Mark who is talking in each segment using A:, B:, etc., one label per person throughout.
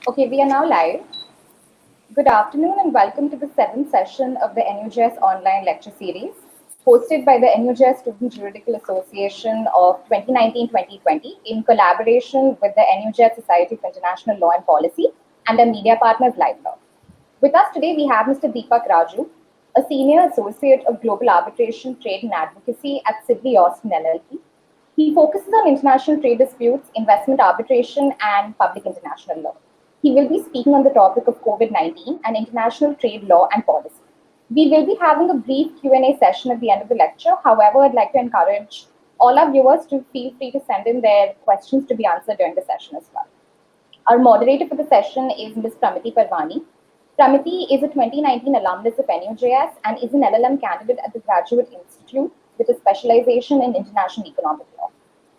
A: Okay, we are now live. Good afternoon and welcome to the 7th session of the NUJS Online Lecture Series, hosted by the NUJS Student Juridical Association of 2019-2020 in collaboration with the NUJS Society for International Law and Policy and our media partners Live Law. With us today, we have Mr. Deepak Raju, a Senior Associate of Global Arbitration, Trade and Advocacy at Sidley Austin LLP. He focuses on international trade disputes, investment arbitration, and public international law. He will be speaking on the topic of COVID-19 and international trade law and policy. We will be having a brief Q&A session at the end of the lecture. However, I'd like to encourage all our viewers to feel free to send in their questions to be answered during the session as well. Our moderator for the session is Ms. Pramiti Parvani. Pramiti is a 2019 alumnus of NUJS and is an LLM candidate at the Graduate Institute with a specialization in international economic law.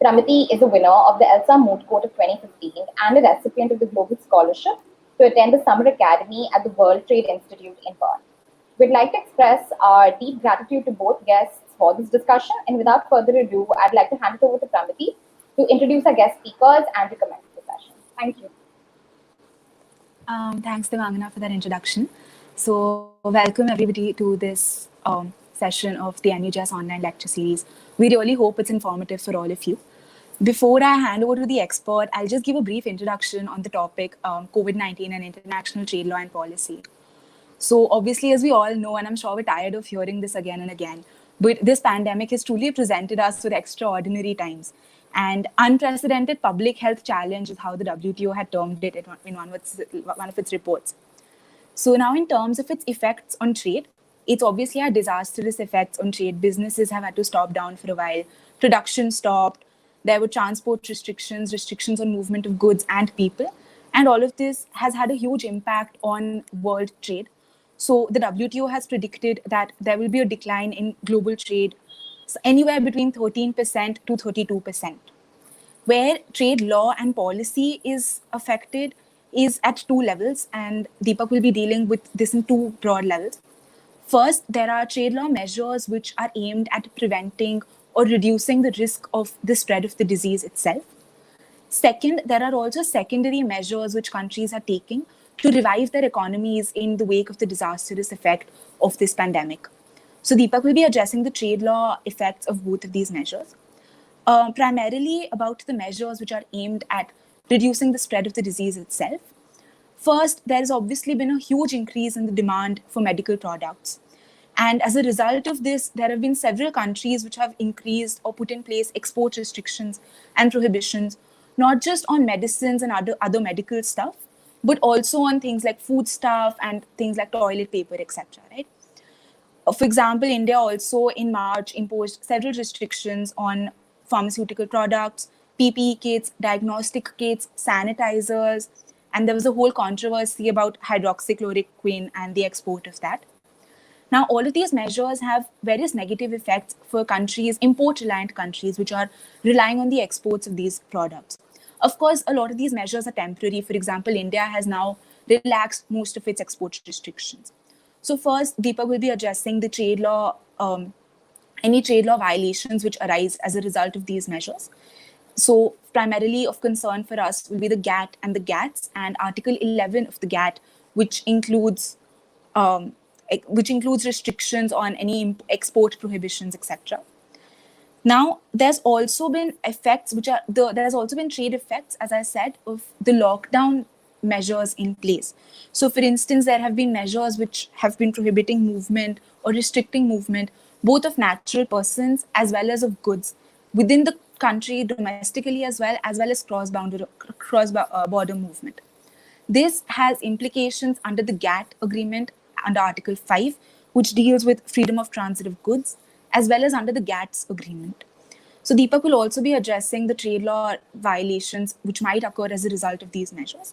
A: Pramiti is a winner of the ELSA Moot Court of 2015 and a recipient of the Global Scholarship to attend the Summer Academy at the World Trade Institute in Bern. We'd like to express our deep gratitude to both guests for this discussion, and without further ado, I'd like to hand it over to Pramiti to introduce our guest speakers and to commence the session. Thank you.
B: Thanks, Devangana, for that introduction. So, welcome everybody to this session of the NUJS Online Lecture Series. We really hope it's informative for all of you. Before I hand over to the expert, I'll just give a brief introduction on the topic COVID-19 and international trade law and policy. So, obviously, as we all know, and I'm sure we're tired of hearing this again and again, but this pandemic has truly presented us with extraordinary times. And unprecedented public health challenge is how the WTO had termed it in one of its reports. So now in terms of its effects on trade, it's obviously had disastrous effects on trade. Businesses have had to stop down for a while. Production stopped. There were transport restrictions, restrictions on movement of goods and people. And all of this has had a huge impact on world trade. So the WTO has predicted that there will be a decline in global trade anywhere between 13% to 32%. Where trade law and policy is affected is at two levels, and Deepak will be dealing with this in two broad levels. First, there are trade law measures which are aimed at preventing or reducing the risk of the spread of the disease itself. Second, there are also secondary measures which countries are taking to revive their economies in the wake of the disastrous effect of this pandemic. So Deepak will be addressing the trade law effects of both of these measures. Primarily about the measures which are aimed at reducing the spread of the disease itself. First, there has obviously been a huge increase in the demand for medical products. And as a result of this, there have been several countries which have increased or put in place export restrictions and prohibitions, not just on medicines and other medical stuff, but also on things like food stuff and things like toilet paper, etc. Right? For example, India also in March imposed several restrictions on pharmaceutical products, PPE kits, diagnostic kits, sanitizers, and there was a whole controversy about hydroxychloroquine and the export of that. Now, all of these measures have various negative effects for countries, import-reliant countries, which are relying on the exports of these products. Of course, a lot of these measures are temporary. For example, India has now relaxed most of its export restrictions. So first, Deepak will be addressing the trade law, any trade law violations which arise as a result of these measures. So primarily of concern for us will be the GATT and the GATS and Article 11 of the GATT, which includes restrictions on any export prohibitions, etc. Now, there's also been effects there's also been trade effects, as I said, of the lockdown measures in place. So, for instance, there have been measures which have been prohibiting movement or restricting movement, both of natural persons as well as of goods within the country domestically as well as cross-border movement. This has implications under the GATT agreement under Article 5, which deals with freedom of transit of goods, as well as under the GATS agreement. So Deepak will also be addressing the trade law violations which might occur as a result of these measures.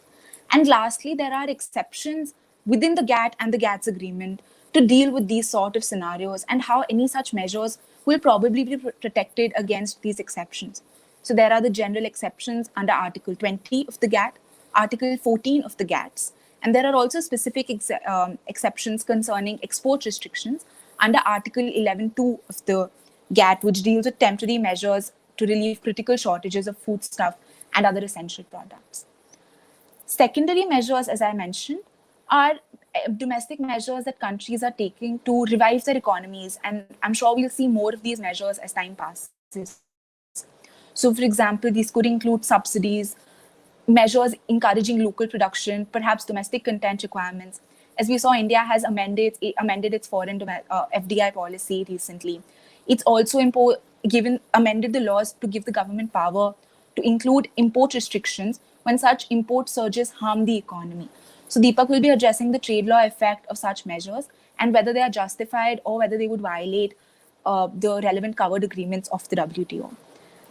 B: And lastly, there are exceptions within the GATT and the GATS agreement to deal with these sort of scenarios and how any such measures will probably be protected against these exceptions. So there are the general exceptions under Article 20 of the GATT, Article 14 of the GATS, and there are also specific exceptions concerning export restrictions under Article 11.2 of the GATT, which deals with temporary measures to relieve critical shortages of foodstuff and other essential products. Secondary measures, as I mentioned, are domestic measures that countries are taking to revive their economies. And I'm sure we'll see more of these measures as time passes. So, for example, these could include subsidies, measures encouraging local production, perhaps domestic content requirements. As we saw, India has amended its foreign FDI policy recently. It's also amended the laws to give the government power to include import restrictions when such import surges harm the economy. So Deepak will be addressing the trade law effect of such measures and whether they are justified or whether they would violate the relevant covered agreements of the WTO.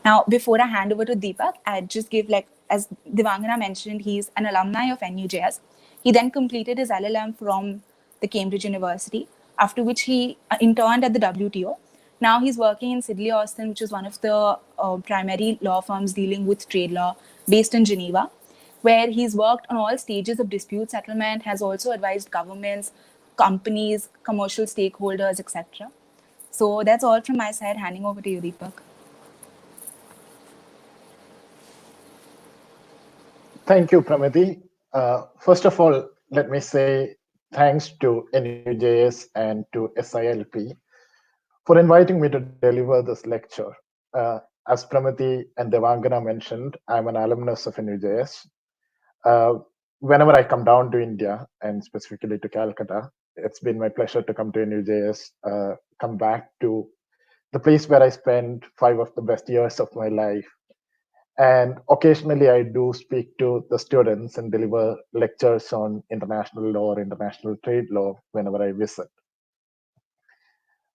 B: Now, before I hand over to Deepak, I'd just give, as Devangana mentioned, he's an alumni of NUJS. He then completed his LLM from the Cambridge University, after which he interned at the WTO. Now he's working in Sidley Austin, which is one of the primary law firms dealing with trade law based in Geneva, where he's worked on all stages of dispute settlement, has also advised governments, companies, commercial stakeholders, etc. So that's all from my side. Handing over to you, Deepak.
C: Thank you, Pramati. First of all, let me say thanks to NUJS and to SILP for inviting me to deliver this lecture. As Pramati and Devangana mentioned, I'm an alumnus of NUJS. Whenever I come down to India, and specifically to Calcutta, it's been my pleasure to come to NUJS, come back to the place where I spent 5 of the best years of my life. And occasionally I do speak to the students and deliver lectures on international law or international trade law whenever I visit.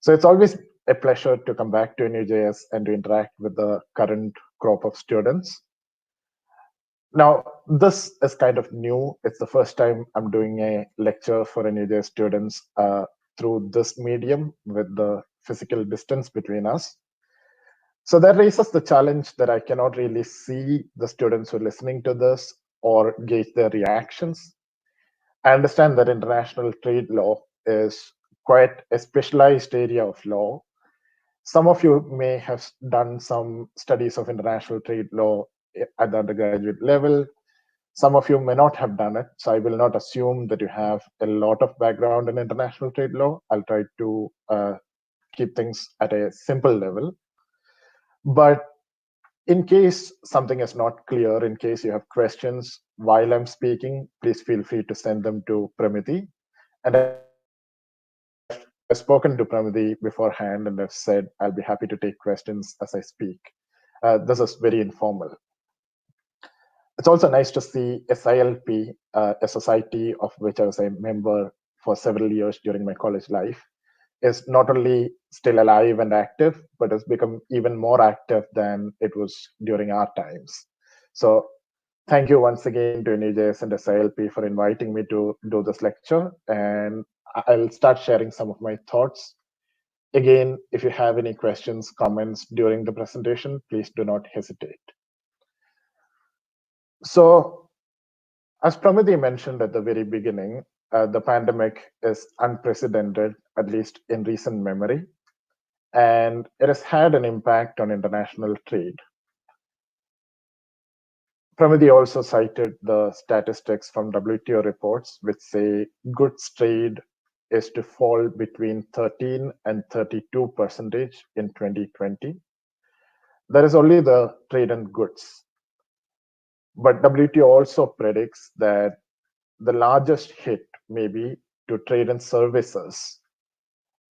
C: So it's always a pleasure to come back to NUJS and to interact with the current crop of students. Now, this is kind of new. It's the first time I'm doing a lecture for NUJS students through this medium with the physical distance between us. So that raises the challenge that I cannot really see the students who are listening to this or gauge their reactions. I understand that international trade law is quite a specialized area of law. Some of you may have done some studies of international trade law at the undergraduate level. Some of you may not have done it, so I will not assume that you have a lot of background in international trade law. I'll try to keep things at a simple level. But in case something is not clear, in case you have questions while I'm speaking, please feel free to send them to Pramati. And I've spoken to Pramati beforehand and I've said I'll be happy to take questions as I speak. This is very informal. It's also nice to see SILP, a society of which I was a member for several years during my college life, is not only still alive and active, but has become even more active than it was during our times. So thank you once again to NUJS and SILP for inviting me to do this lecture. And I'll start sharing some of my thoughts. Again, if you have any questions, comments during the presentation, please do not hesitate. So as Pramati mentioned at the very beginning, the pandemic is unprecedented, at least in recent memory, and it has had an impact on international trade. Pramati also cited the statistics from WTO reports, which say goods trade is to fall between 13 and 32% in 2020. That is only the trade in goods. But WTO also predicts that the largest hit may be to trade and services,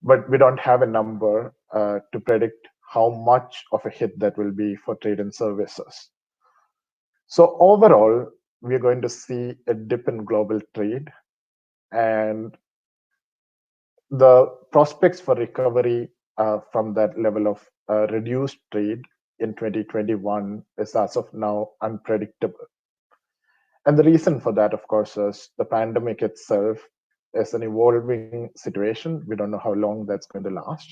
C: but we don't have a number to predict how much of a hit that will be for trade and services. So overall, we're going to see a dip in global trade, and the prospects for recovery from that level of reduced trade in 2021 is as of now unpredictable. And the reason for that, of course, is the pandemic itself is an evolving situation. We don't know how long that's going to last.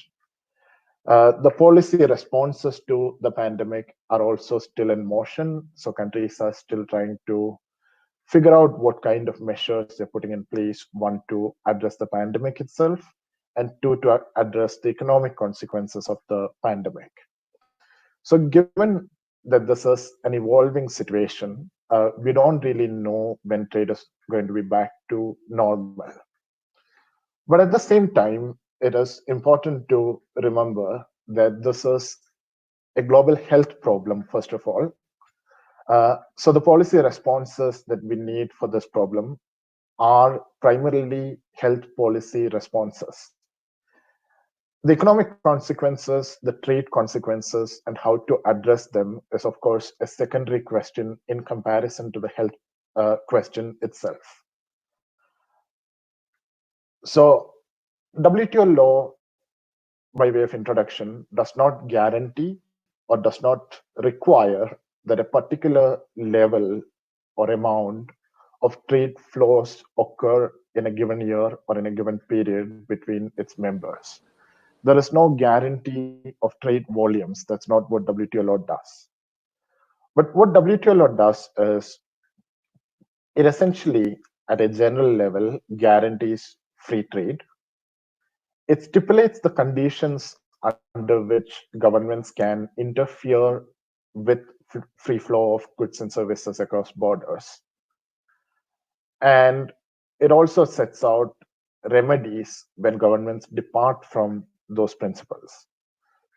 C: The policy responses to the pandemic are also still in motion. So countries are still trying to figure out what kind of measures they're putting in place, one, to address the pandemic itself, and two, to address the economic consequences of the pandemic. So given that this is an evolving situation. We don't really know when trade is going to be back to normal. But at the same time, it is important to remember that this is a global health problem, first of all. So the policy responses that we need for this problem are primarily health policy responses. The economic consequences, the trade consequences, and how to address them is, of course, a secondary question in comparison to the health question itself. So WTO law, by way of introduction, does not guarantee or does not require that a particular level or amount of trade flows occur in a given year or in a given period between its members. There is no guarantee of trade volumes. That's not what WTO law does. But what WTO law does is it essentially, at a general level, guarantees free trade. It stipulates the conditions under which governments can interfere with free flow of goods and services across borders. And it also sets out remedies when governments depart from those principles.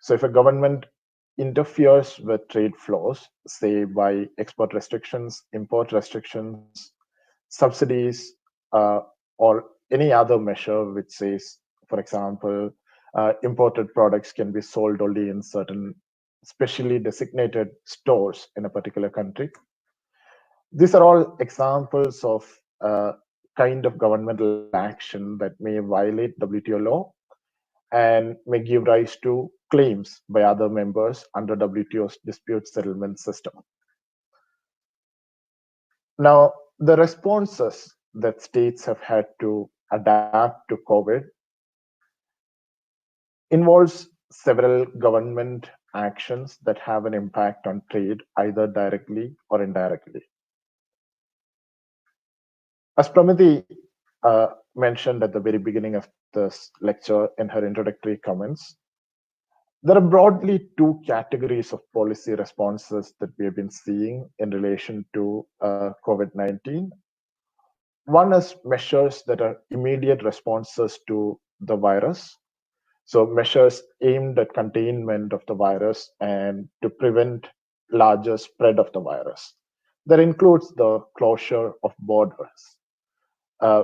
C: So if a government interferes with trade flows, say by export restrictions, import restrictions, subsidies, or any other measure which says, for example, imported products can be sold only in certain specially designated stores in a particular country. These are all examples of kind of governmental action that may violate WTO law and may give rise to claims by other members under WTO's dispute settlement system. Now, the responses that states have had to adapt to COVID involves several government actions that have an impact on trade, either directly or indirectly. As Pramiti mentioned at the very beginning of this lecture in her introductory comments, there are broadly two categories of policy responses that we have been seeing in relation to COVID-19. One is measures that are immediate responses to the virus. So measures aimed at containment of the virus and to prevent larger spread of the virus. That includes the closure of borders,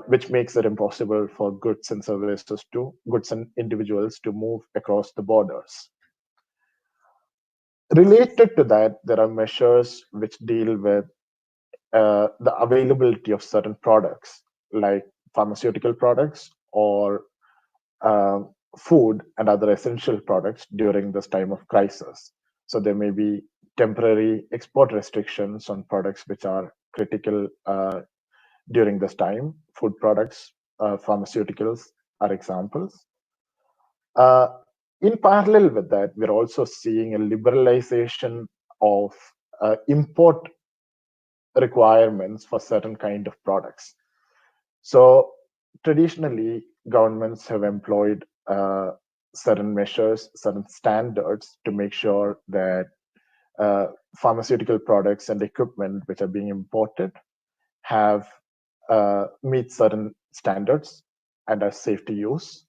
C: which makes it impossible for goods and services goods and individuals to move across the borders. Related to that, there are measures which deal with the availability of certain products, like pharmaceutical products or food and other essential products during this time of crisis. So there may be temporary export restrictions on products which are critical during this time. Food products, pharmaceuticals are examples. In parallel with that, we're also seeing a liberalization of import requirements for certain kind of products. So traditionally, governments have employed certain measures, certain standards to make sure that pharmaceutical products and equipment which are being imported have meet certain standards and are safe to use.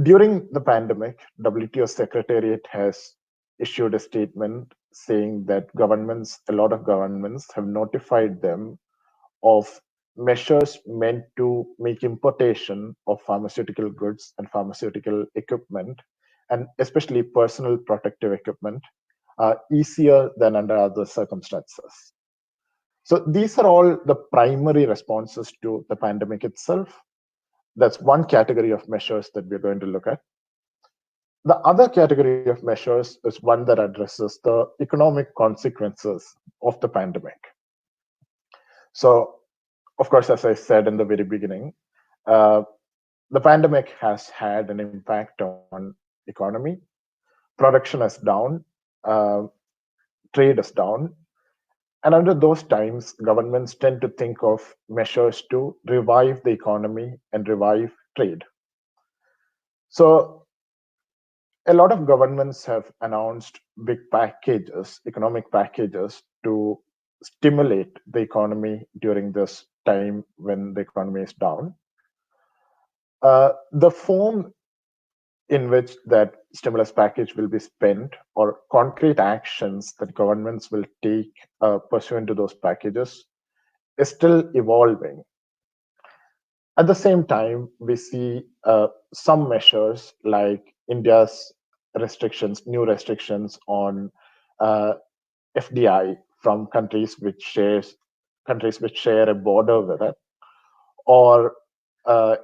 C: During the pandemic, WTO Secretariat has issued a statement saying that a lot of governments have notified them of measures meant to make importation of pharmaceutical goods and pharmaceutical equipment, and especially personal protective equipment, easier than under other circumstances. So these are all the primary responses to the pandemic itself. That's one category of measures that we're going to look at. The other category of measures is one that addresses the economic consequences of the pandemic. So, of course, as I said in the very beginning, the pandemic has had an impact on economy. Production is down, trade is down. And under those times, governments tend to think of measures to revive the economy and revive trade. So a lot of governments have announced big packages, economic packages to stimulate the economy during this time when the economy is down. The form in which that stimulus package will be spent or concrete actions that governments will take pursuant to those packages is still evolving. At the same time, we see some measures like India's restrictions, new restrictions on FDI from countries which share a border with it, or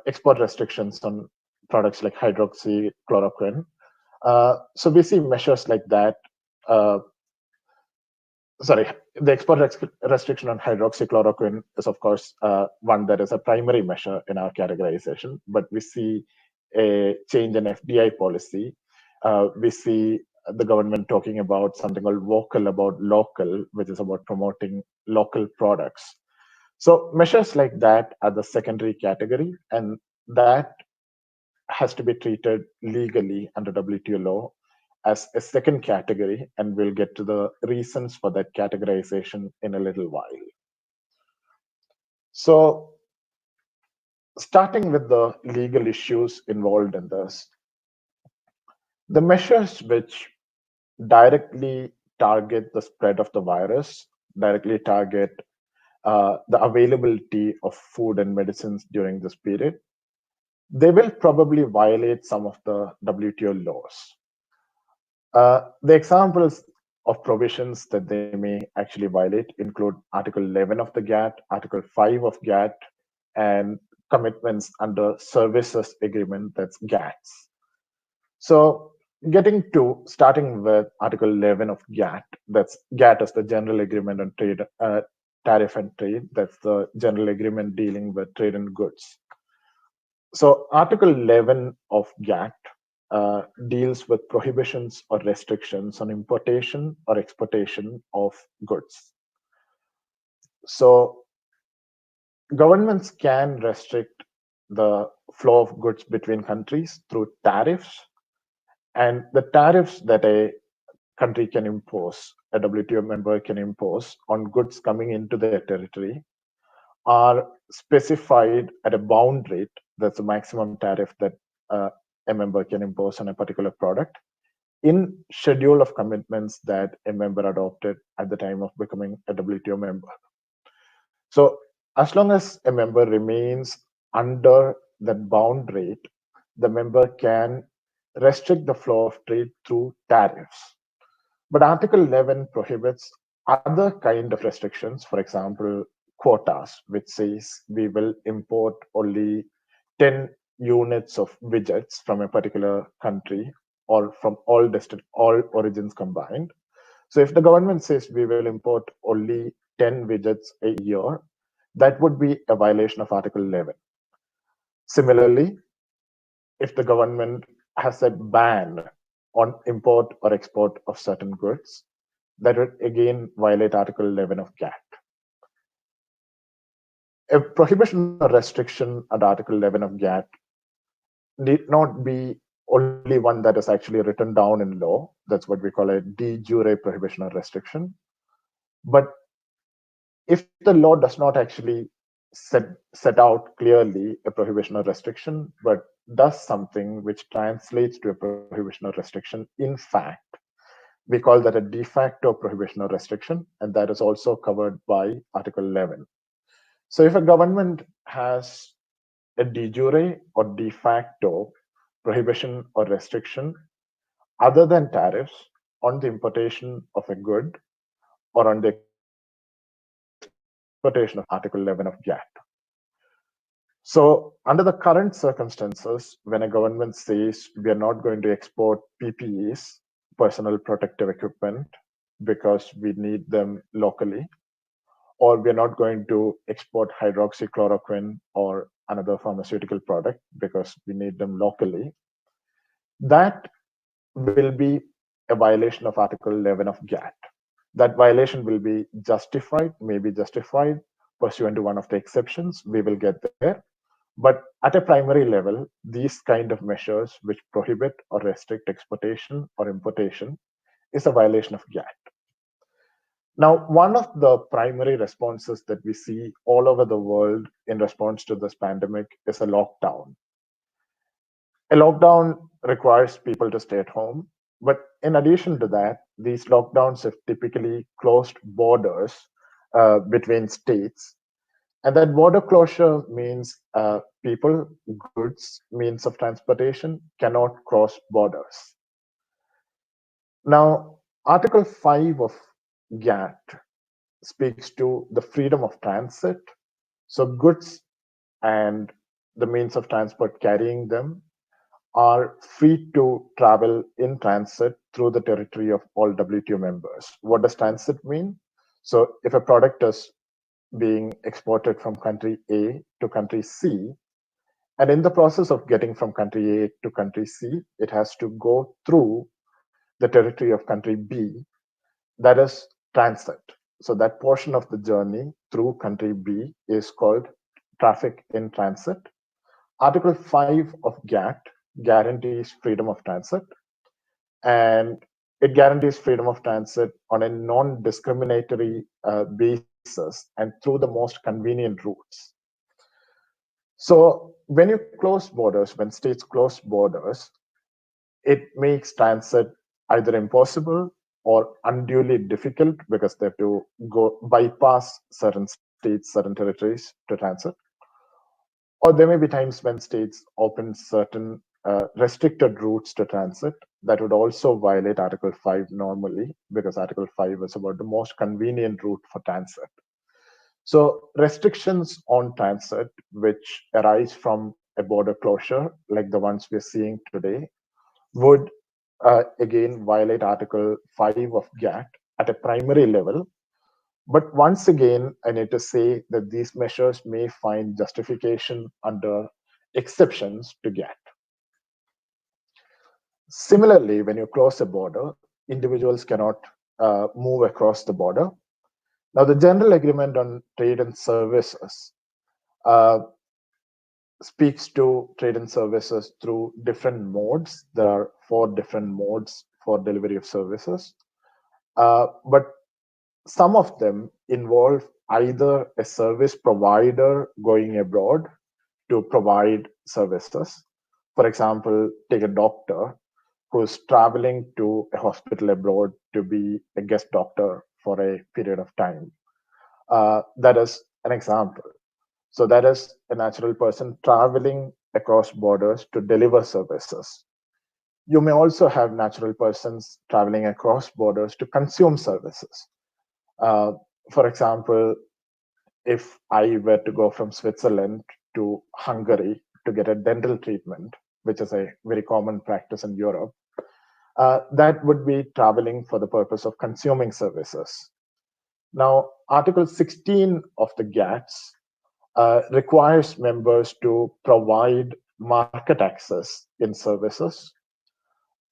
C: export restrictions on products like hydroxychloroquine. So we see measures like that. The export restriction on hydroxychloroquine is, of course, one that is a primary measure in our categorization, but we see a change in FDI policy. We see the government talking about something called vocal about local, which is about promoting local products. So measures like that are the secondary category, and that has to be treated legally under WTO law as a second category, and we'll get to the reasons for that categorization in a little while. So, starting with the legal issues involved in this, the measures which directly target the spread of the virus, directly target the availability of food and medicines during this period, they will probably violate some of the WTO laws. The examples of provisions that they may actually violate include Article 11 of the GATT, Article 5 of GATT, and commitments under Services Agreement, that's GATTs. So starting with Article 11 of GATT, that's GATT is the General Agreement on Trade, Tariff and Trade, that's the general agreement dealing with trade and goods. So Article 11 of GATT deals with prohibitions or restrictions on importation or exportation of goods. So governments can restrict the flow of goods between countries through tariffs, and the tariffs that a country can impose, a WTO member can impose on goods coming into their territory are specified at a bound rate. That's the maximum tariff that a member can impose on a particular product in schedule of commitments that a member adopted at the time of becoming a WTO member. So as long as a member remains under that bound rate, the member can restrict the flow of trade through tariffs. But Article 11 prohibits other kind of restrictions, for example, quotas, which says we will import only 10 units of widgets from a particular country or from all origins combined. So if the government says we will import only 10 widgets a year, that would be a violation of Article 11. Similarly, if the government has a ban on import or export of certain goods, that would again violate Article 11 of GATT. A prohibition or restriction under Article 11 of GATT need not be only one that is actually written down in law. That's what we call a de jure prohibition or restriction. But if the law does not actually set out clearly a prohibition or restriction, but does something which translates to a prohibition or restriction, in fact, we call that a de facto prohibition or restriction, and that is also covered by Article 11. So if a government has a de jure or de facto prohibition or restriction other than tariffs on the importation of a good or on the exportation of Article 11 of GATT. So under the current circumstances, when a government says we are not going to export PPEs, personal protective equipment, because we need them locally, or we're not going to export hydroxychloroquine or another pharmaceutical product because we need them locally, that will be a violation of Article 11 of GATT. That violation will be justified, may be justified pursuant to one of the exceptions. We will get there. But at a primary level, these kind of measures which prohibit or restrict exportation or importation is a violation of GATT. Now, one of the primary responses that we see all over the world in response to this pandemic is a lockdown. A lockdown requires people to stay at home, but in addition to that, these lockdowns have typically closed borders between states. And that border closure means people, goods, means of transportation cannot cross borders. Now, Article 5 of GATT speaks to the freedom of transit. So goods and the means of transport carrying them are free to travel in transit through the territory of all WTO members. What does transit mean? So if a product is being exported from country A to country C, and in the process of getting from country A to country C, it has to go through the territory of country B, that is transit. So that portion of the journey through country B is called traffic in transit. Article 5 of GATT guarantees freedom of transit, and it guarantees freedom of transit on a non-discriminatory basis and through the most convenient routes. So when you close borders, when states close borders, it makes transit either impossible or unduly difficult because they have to go bypass certain states, certain territories to transit. Or there may be times when states open certain restricted routes to transit that would also violate Article 5 normally, because Article 5 is about the most convenient route for transit. So restrictions on transit, which arise from a border closure, like the ones we're seeing today, would again violate Article 5 of GATT at a primary level. But once again, I need to say that these measures may find justification under exceptions to GATT. Similarly, when you close a border, individuals cannot move across the border. Now, the General Agreement on Trade and Services speaks to trade and services through different modes. There are 4 different modes for delivery of services, but some of them involve either a service provider going abroad to provide services. For example, take a doctor who's traveling to a hospital abroad to be a guest doctor for a period of time. That is an example. So that is a natural person traveling across borders to deliver services. You may also have natural persons traveling across borders to consume services. For example, if I were to go from Switzerland to Hungary to get a dental treatment, which is a very common practice in Europe, that would be traveling for the purpose of consuming services. Now, Article 16 of the GATS requires members to provide market access in services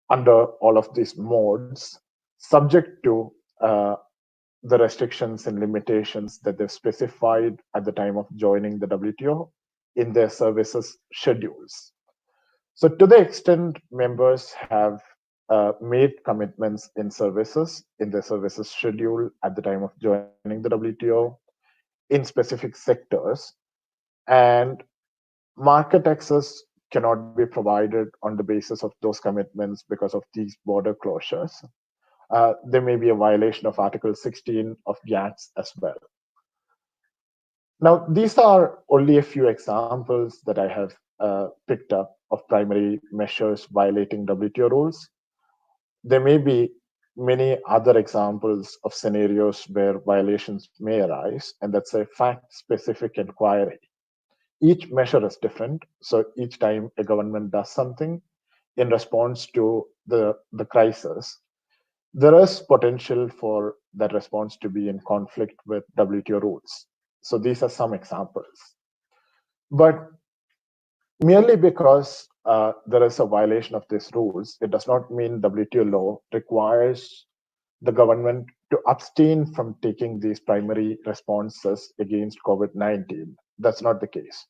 C: under all of these modes, subject to the restrictions and limitations that they've specified at the time of joining the WTO in their services schedules. So to the extent members have made commitments in their services schedule at the time of joining the WTO in specific sectors, and market access cannot be provided on the basis of those commitments because of these border closures, there may be a violation of Article 16 of GATS as well. Now, these are only a few examples that I have picked up of primary measures violating WTO rules. There may be many other examples of scenarios where violations may arise, and that's a fact-specific inquiry. Each measure is different, so each time a government does something in response to the crisis, there is potential for that response to be in conflict with WTO rules. So these are some examples. But merely because there is a violation of these rules, it does not mean WTO law requires the government to abstain from taking these primary responses against COVID-19. That's not the case.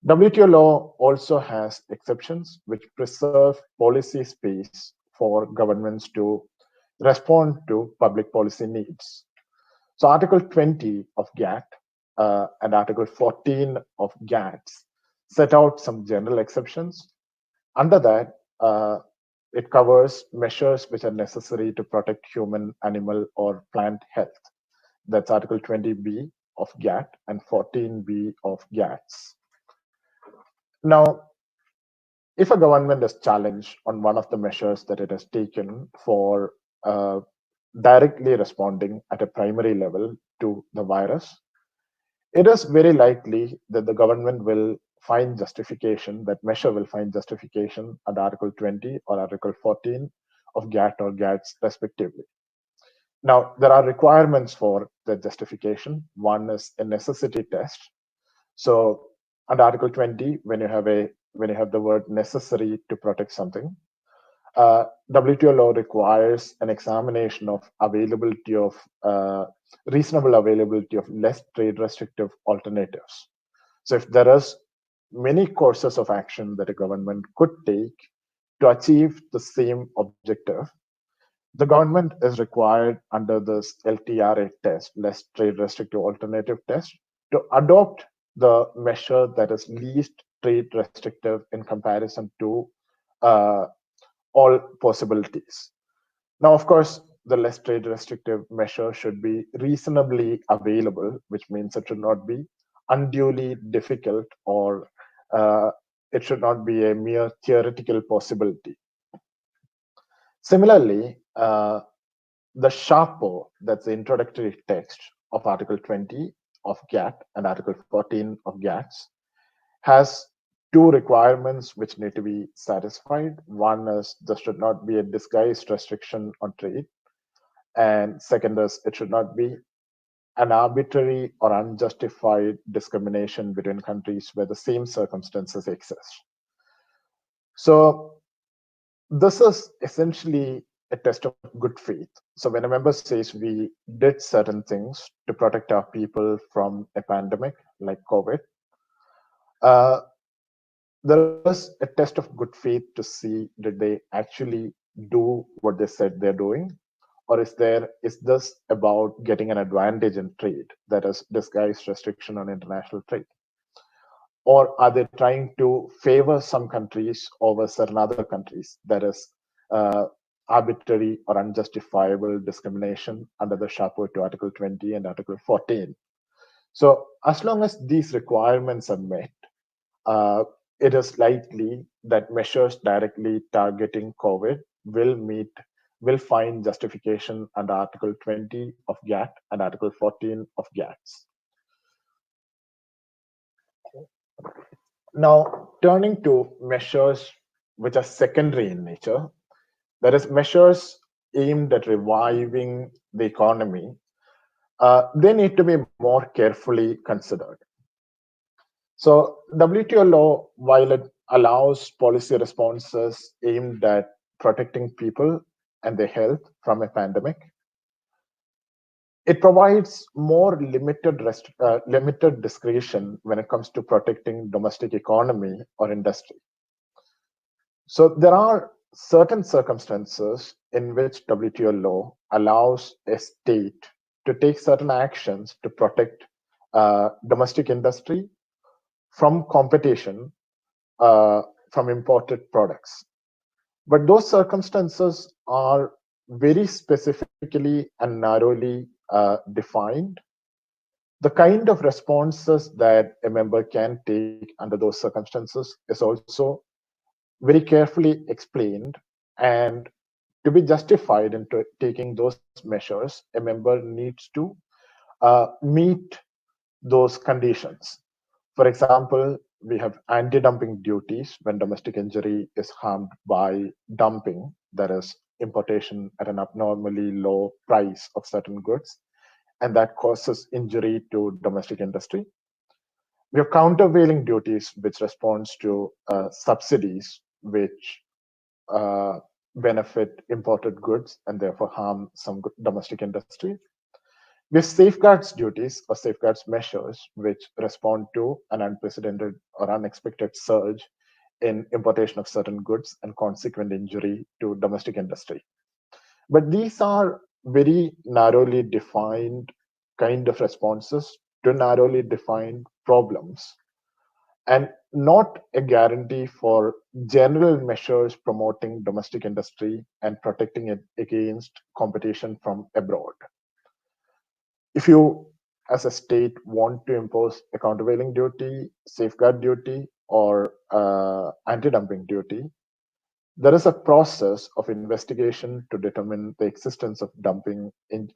C: WTO law also has exceptions which preserve policy space for governments to respond to public policy needs. So Article 20 of GATT and Article 14 of GATS set out some general exceptions. Under that, it covers measures which are necessary to protect human, animal, or plant health. That's Article 20B of GATT and 14B of GATS. Now, if a government is challenged on one of the measures that it has taken for directly responding at a primary level to the virus, it is very likely that the government will find justification, that measure will find justification at Article 20 or Article 14 of GATT or GATS respectively. Now, there are requirements for the justification. One is a necessity test. So under Article 20, when you have the word necessary to protect something, WTO law requires an examination of availability of reasonable availability of less trade restrictive alternatives. So if there is many courses of action that a government could take to achieve the same objective, the government is required under this LTRA test, less trade restrictive alternative test, to adopt the measure that is least trade restrictive in comparison to all possibilities. Now, of course, the less trade restrictive measure should be reasonably available, which means it should not be unduly difficult, or it should not be a mere theoretical possibility. Similarly, the SHAPO, that's the introductory text of Article 20 of GATT and Article 14 of GATS, has two requirements which need to be satisfied. One is there should not be a disguised restriction on trade. And second is it should not be an arbitrary or unjustified discrimination between countries where the same circumstances exist. So this is essentially a test of good faith. So when a member says we did certain things to protect our people from a pandemic like COVID, there is a test of good faith to see did they actually do what they said they're doing, or is this about getting an advantage in trade, that is disguised restriction on international trade? Or are they trying to favor some countries over certain other countries, that is arbitrary or unjustifiable discrimination under the SHAPO to Article 20 and Article 14? So as long as these requirements are met, it is likely that measures directly targeting COVID will find justification under Article 20 of GATT and Article 14 of GATS. Now, turning to measures which are secondary in nature, that is measures aimed at reviving the economy, they need to be more carefully considered. So WTO law, while it allows policy responses aimed at protecting people and their health from a pandemic, it provides more limited discretion when it comes to protecting domestic economy or industry. So there are certain circumstances in which WTO law allows a state to take certain actions to protect domestic industry from competition from imported products. But those circumstances are very specifically and narrowly defined. The kind of responses that a member can take under those circumstances is also very carefully explained, and to be justified into taking those measures, a member needs to meet those conditions. For example, we have anti-dumping duties when domestic injury is harmed by dumping, that is importation at an abnormally low price of certain goods, and that causes injury to domestic industry. We have countervailing duties, which responds to subsidies, which benefit imported goods and therefore harm some domestic industry. We have safeguards duties or safeguards measures, which respond to an unprecedented or unexpected surge in importation of certain goods and consequent injury to domestic industry. But these are very narrowly defined kind of responses to narrowly defined problems, and not a guarantee for general measures promoting domestic industry and protecting it against competition from abroad. If you, as a state, want to impose a countervailing duty, safeguard duty, or anti-dumping duty, there is a process of investigation to determine the existence of dumping in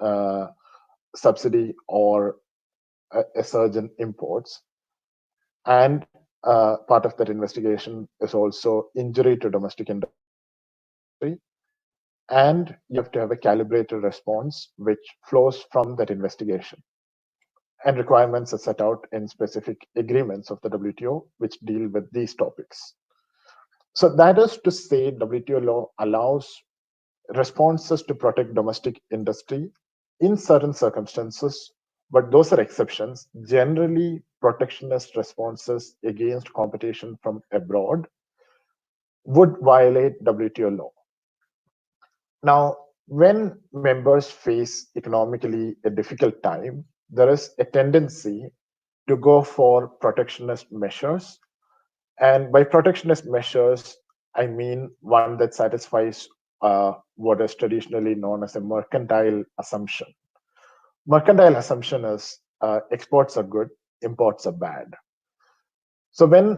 C: subsidy or a surge in imports. And part of that investigation is also injury to domestic industry. And you have to have a calibrated response which flows from that investigation. And requirements are set out in specific agreements of the WTO which deal with these topics. So that is to say, WTO law allows responses to protect domestic industry in certain circumstances, but those are exceptions. Generally, protectionist responses against competition from abroad would violate WTO law. Now, when members face economically a difficult time, there is a tendency to go for protectionist measures. And by protectionist measures, I mean one that satisfies what is traditionally known as a mercantile assumption. Mercantile assumption is exports are good, imports are bad. So when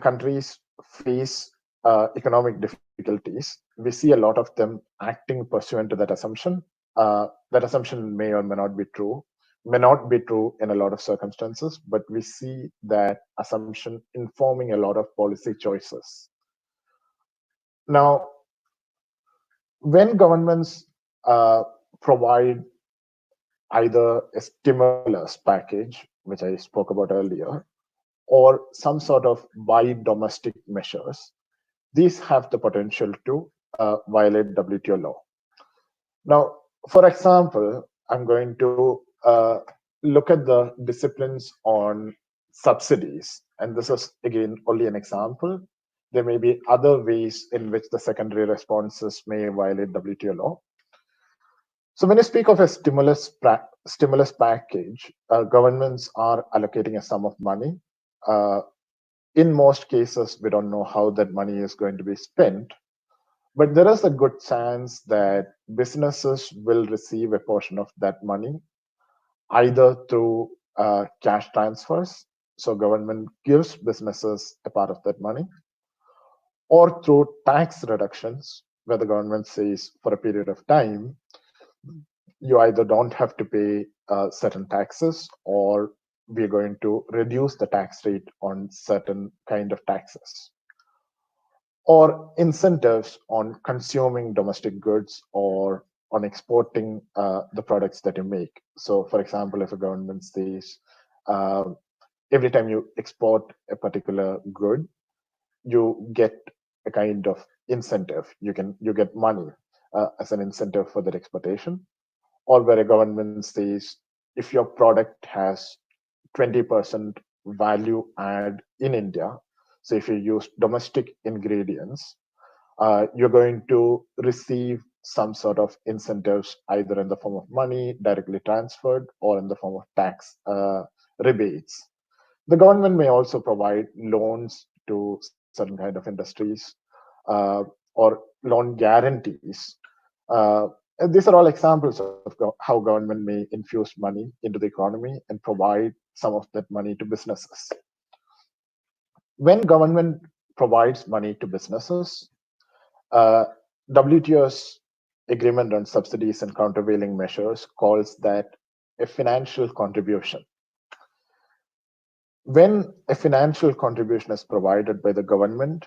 C: countries face economic difficulties, we see a lot of them acting pursuant to that assumption. That assumption may or may not be true, in a lot of circumstances, but we see that assumption informing a lot of policy choices. Now, when governments provide either a stimulus package, which I spoke about earlier, or some sort of buy domestic measures, these have the potential to violate WTO law. Now, for example, I'm going to look at the disciplines on subsidies. And this is, again, only an example. There may be other ways in which the secondary responses may violate WTO law. So when you speak of a stimulus package, governments are allocating a sum of money. In most cases, we don't know how that money is going to be spent, but there is a good chance that businesses will receive a portion of that money, either through cash transfers, so government gives businesses a part of that money, or through tax reductions, where the government says for a period of time, you either don't have to pay certain taxes, or we're going to reduce the tax rate on certain kind of taxes, or incentives on consuming domestic goods or on exporting the products that you make. So, for example, if a government says every time you export a particular good, you get a kind of incentive. You get money as an incentive for that exportation. Or where a government says if your product has 20% value add in India, so if you use domestic ingredients, you're going to receive some sort of incentives either in the form of money directly transferred or in the form of tax rebates. The government may also provide loans to certain kind of industries or loan guarantees. And these are all examples of how government may infuse money into the economy and provide some of that money to businesses. When government provides money to businesses, WTO's agreement on subsidies and countervailing measures calls that a financial contribution. When a financial contribution is provided by the government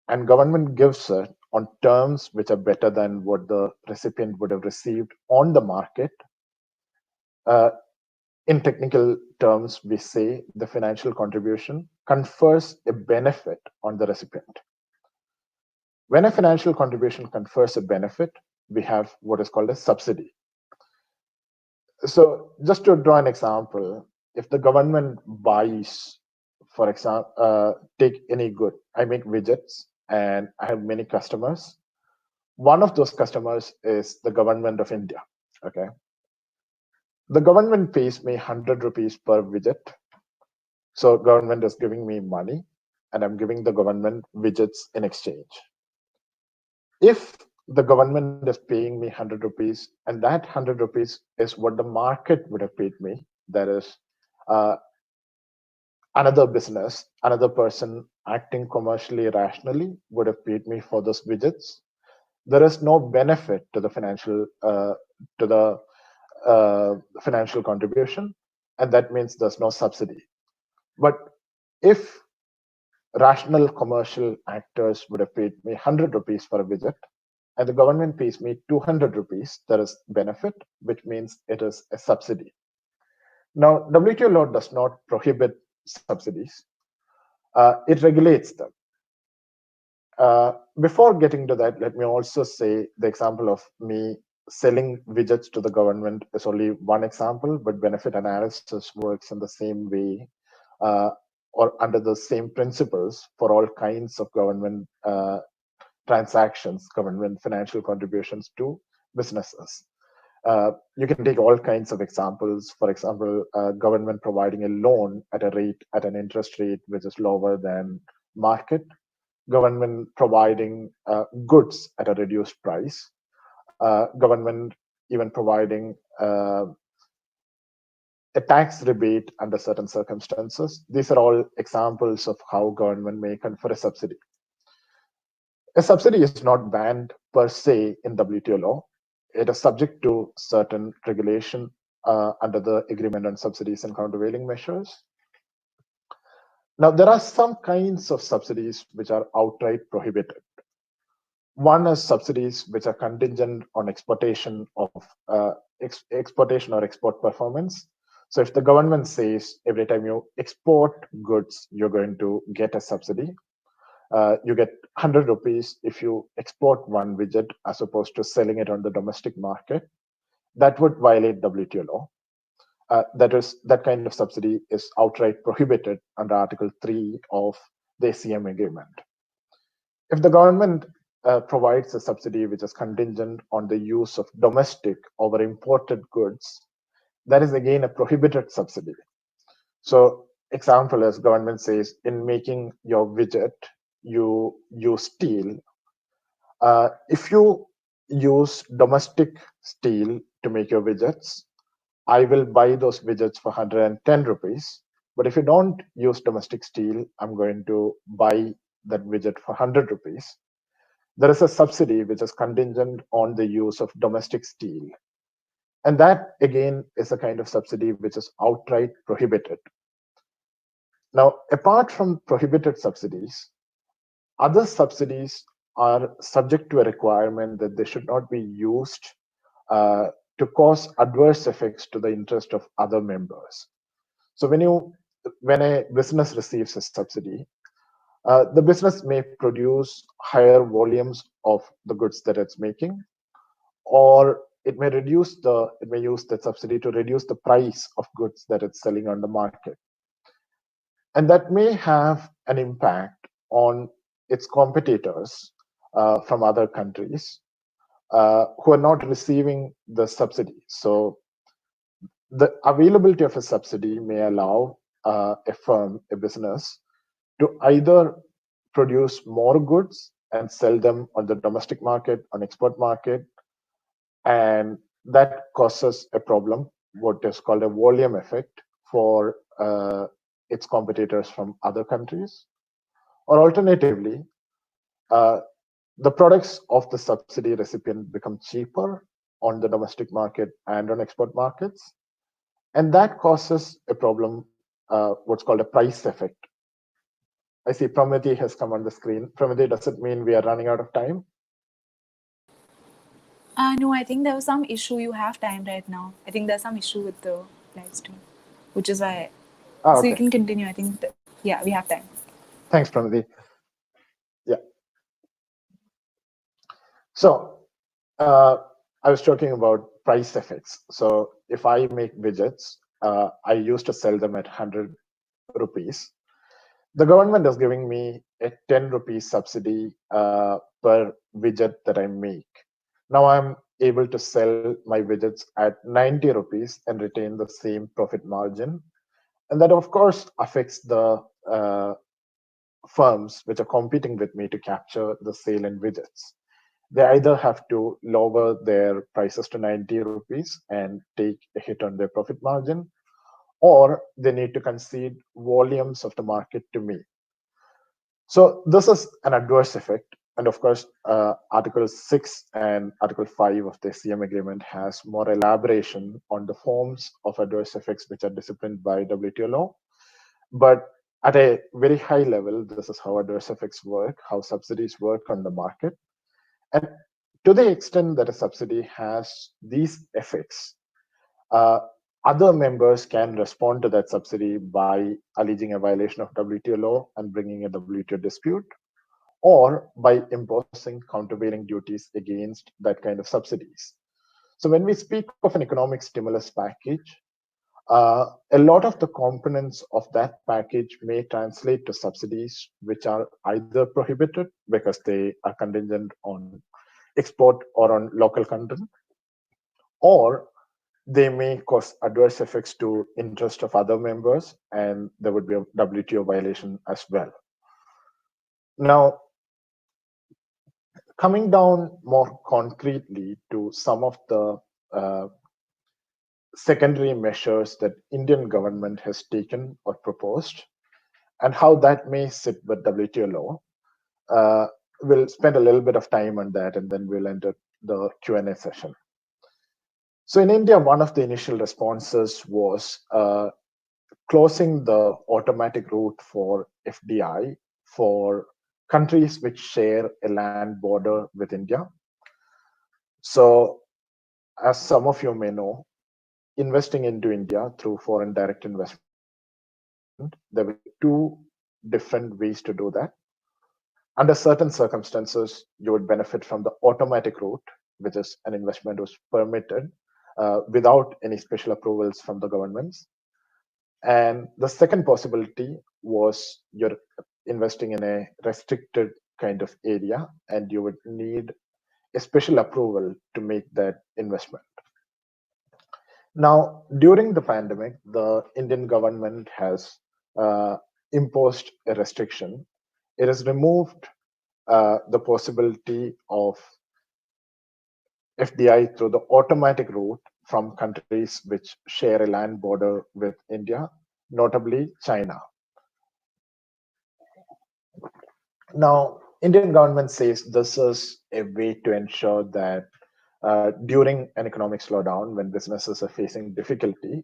C: and government gives it on terms which are better than what the recipient would have received on the market, in technical terms, we say the financial contribution confers a benefit on the recipient. When a financial contribution confers a benefit, we have what is called a subsidy. So just to draw an example, if the government buys, for example, take any good, I make widgets and I have many customers. One of those customers is the government of India. Okay. The government pays me 100 rupees per widget. So government is giving me money and I'm giving the government widgets in exchange. If the government is paying me 100 rupees and that 100 rupees is what the market would have paid me, that is another business, another person acting commercially rationally would have paid me for those widgets, there is no benefit to the financial contribution, and that means there's no subsidy. But if rational commercial actors would have paid me 100 rupees for a widget, and the government pays me 200 rupees, there is benefit, which means it is a subsidy. Now, WTO law does not prohibit subsidies. It regulates them. Before getting to that, let me also say the example of me selling widgets to the government is only one example, but benefit analysis works in the same way or under the same principles for all kinds of government transactions, government financial contributions to businesses. You can take all kinds of examples. For example, government providing a loan at an interest rate which is lower than market, government providing goods at a reduced price, government even providing a tax rebate under certain circumstances. These are all examples of how government may confer a subsidy. A subsidy is not banned per se in WTO law. It is subject to certain regulation under the Agreement on Subsidies and Countervailing Measures. Now, there are some kinds of subsidies which are outright prohibited. One is subsidies which are contingent on exportation or export performance. So if the government says every time you export goods, you're going to get a subsidy, you get 100 rupees if you export one widget as opposed to selling it on the domestic market, that would violate WTO law. That kind of subsidy is outright prohibited under Article 3 of the ACM agreement. If the government provides a subsidy which is contingent on the use of domestic over imported goods, that is again a prohibited subsidy. So example is government says in making your widget, you use steel. If you use domestic steel to make your widgets, I will buy those widgets for 110 rupees. But if you don't use domestic steel, I'm going to buy that widget for 100 rupees. There is a subsidy which is contingent on the use of domestic steel. And that, again, is a kind of subsidy which is outright prohibited. Now, apart from prohibited subsidies, other subsidies are subject to a requirement that they should not be used to cause adverse effects to the interest of other members. So when a business receives a subsidy, the business may produce higher volumes of the goods that it's making, or it may use the subsidy to reduce the price of goods that it's selling on the market. And that may have an impact on its competitors from other countries who are not receiving the subsidy. So the availability of a subsidy may allow a business, to either produce more goods and sell them on the domestic market, on export market, and that causes a problem, what is called a volume effect for its competitors from other countries. Or alternatively, the products of the subsidy recipient become cheaper on the domestic market and on export markets, and that causes a problem, what's called a price effect. I see Pramati has come on the screen. Pramati, does it mean we are running out of time?
B: No, I think there was some issue. You have time right now. I think there's some issue with the live stream, which is why. So you can continue. I think, yeah, we have time.
C: Thanks, Pramati. Yeah. So I was talking about price effects. So if I make widgets, I used to sell them at 100 rupees. The government is giving me a 10 rupees subsidy per widget that I make. Now I'm able to sell my widgets at 90 rupees and retain the same profit margin. And that, of course, affects the firms which are competing with me to capture the sale in widgets. They either have to lower their prices to 90 rupees and take a hit on their profit margin, or they need to concede volumes of the market to me. So this is an adverse effect. And of course, Article 6 and Article 5 of the CM agreement has more elaboration on the forms of adverse effects which are disciplined by WTO law. But at a very high level, this is how adverse effects work, how subsidies work on the market. And to the extent that a subsidy has these effects, other members can respond to that subsidy by alleging a violation of WTO law and bringing a WTO dispute, or by imposing countervailing duties against that kind of subsidies. So when we speak of an economic stimulus package, a lot of the components of that package may translate to subsidies which are either prohibited because they are contingent on export or on local content, or they may cause adverse effects to interest of other members, and there would be a WTO violation as well. Now, coming down more concretely to some of the secondary measures that Indian government has taken or proposed, and how that may sit with WTO law, we'll spend a little bit of time on that, and then we'll enter the Q&A session. So in India, one of the initial responses was closing the automatic route for FDI for countries which share a land border with India. So as some of you may know, investing into India through foreign direct investment, there were two different ways to do that. Under certain circumstances, you would benefit from the automatic route, which is an investment was permitted without any special approvals from the governments. And the second possibility was you're investing in a restricted kind of area, and you would need a special approval to make that investment. Now, during the pandemic, the Indian government has imposed a restriction. It has removed the possibility of FDI through the automatic route from countries which share a land border with India, notably China. Now, Indian government says this is a way to ensure that during an economic slowdown, when businesses are facing difficulty,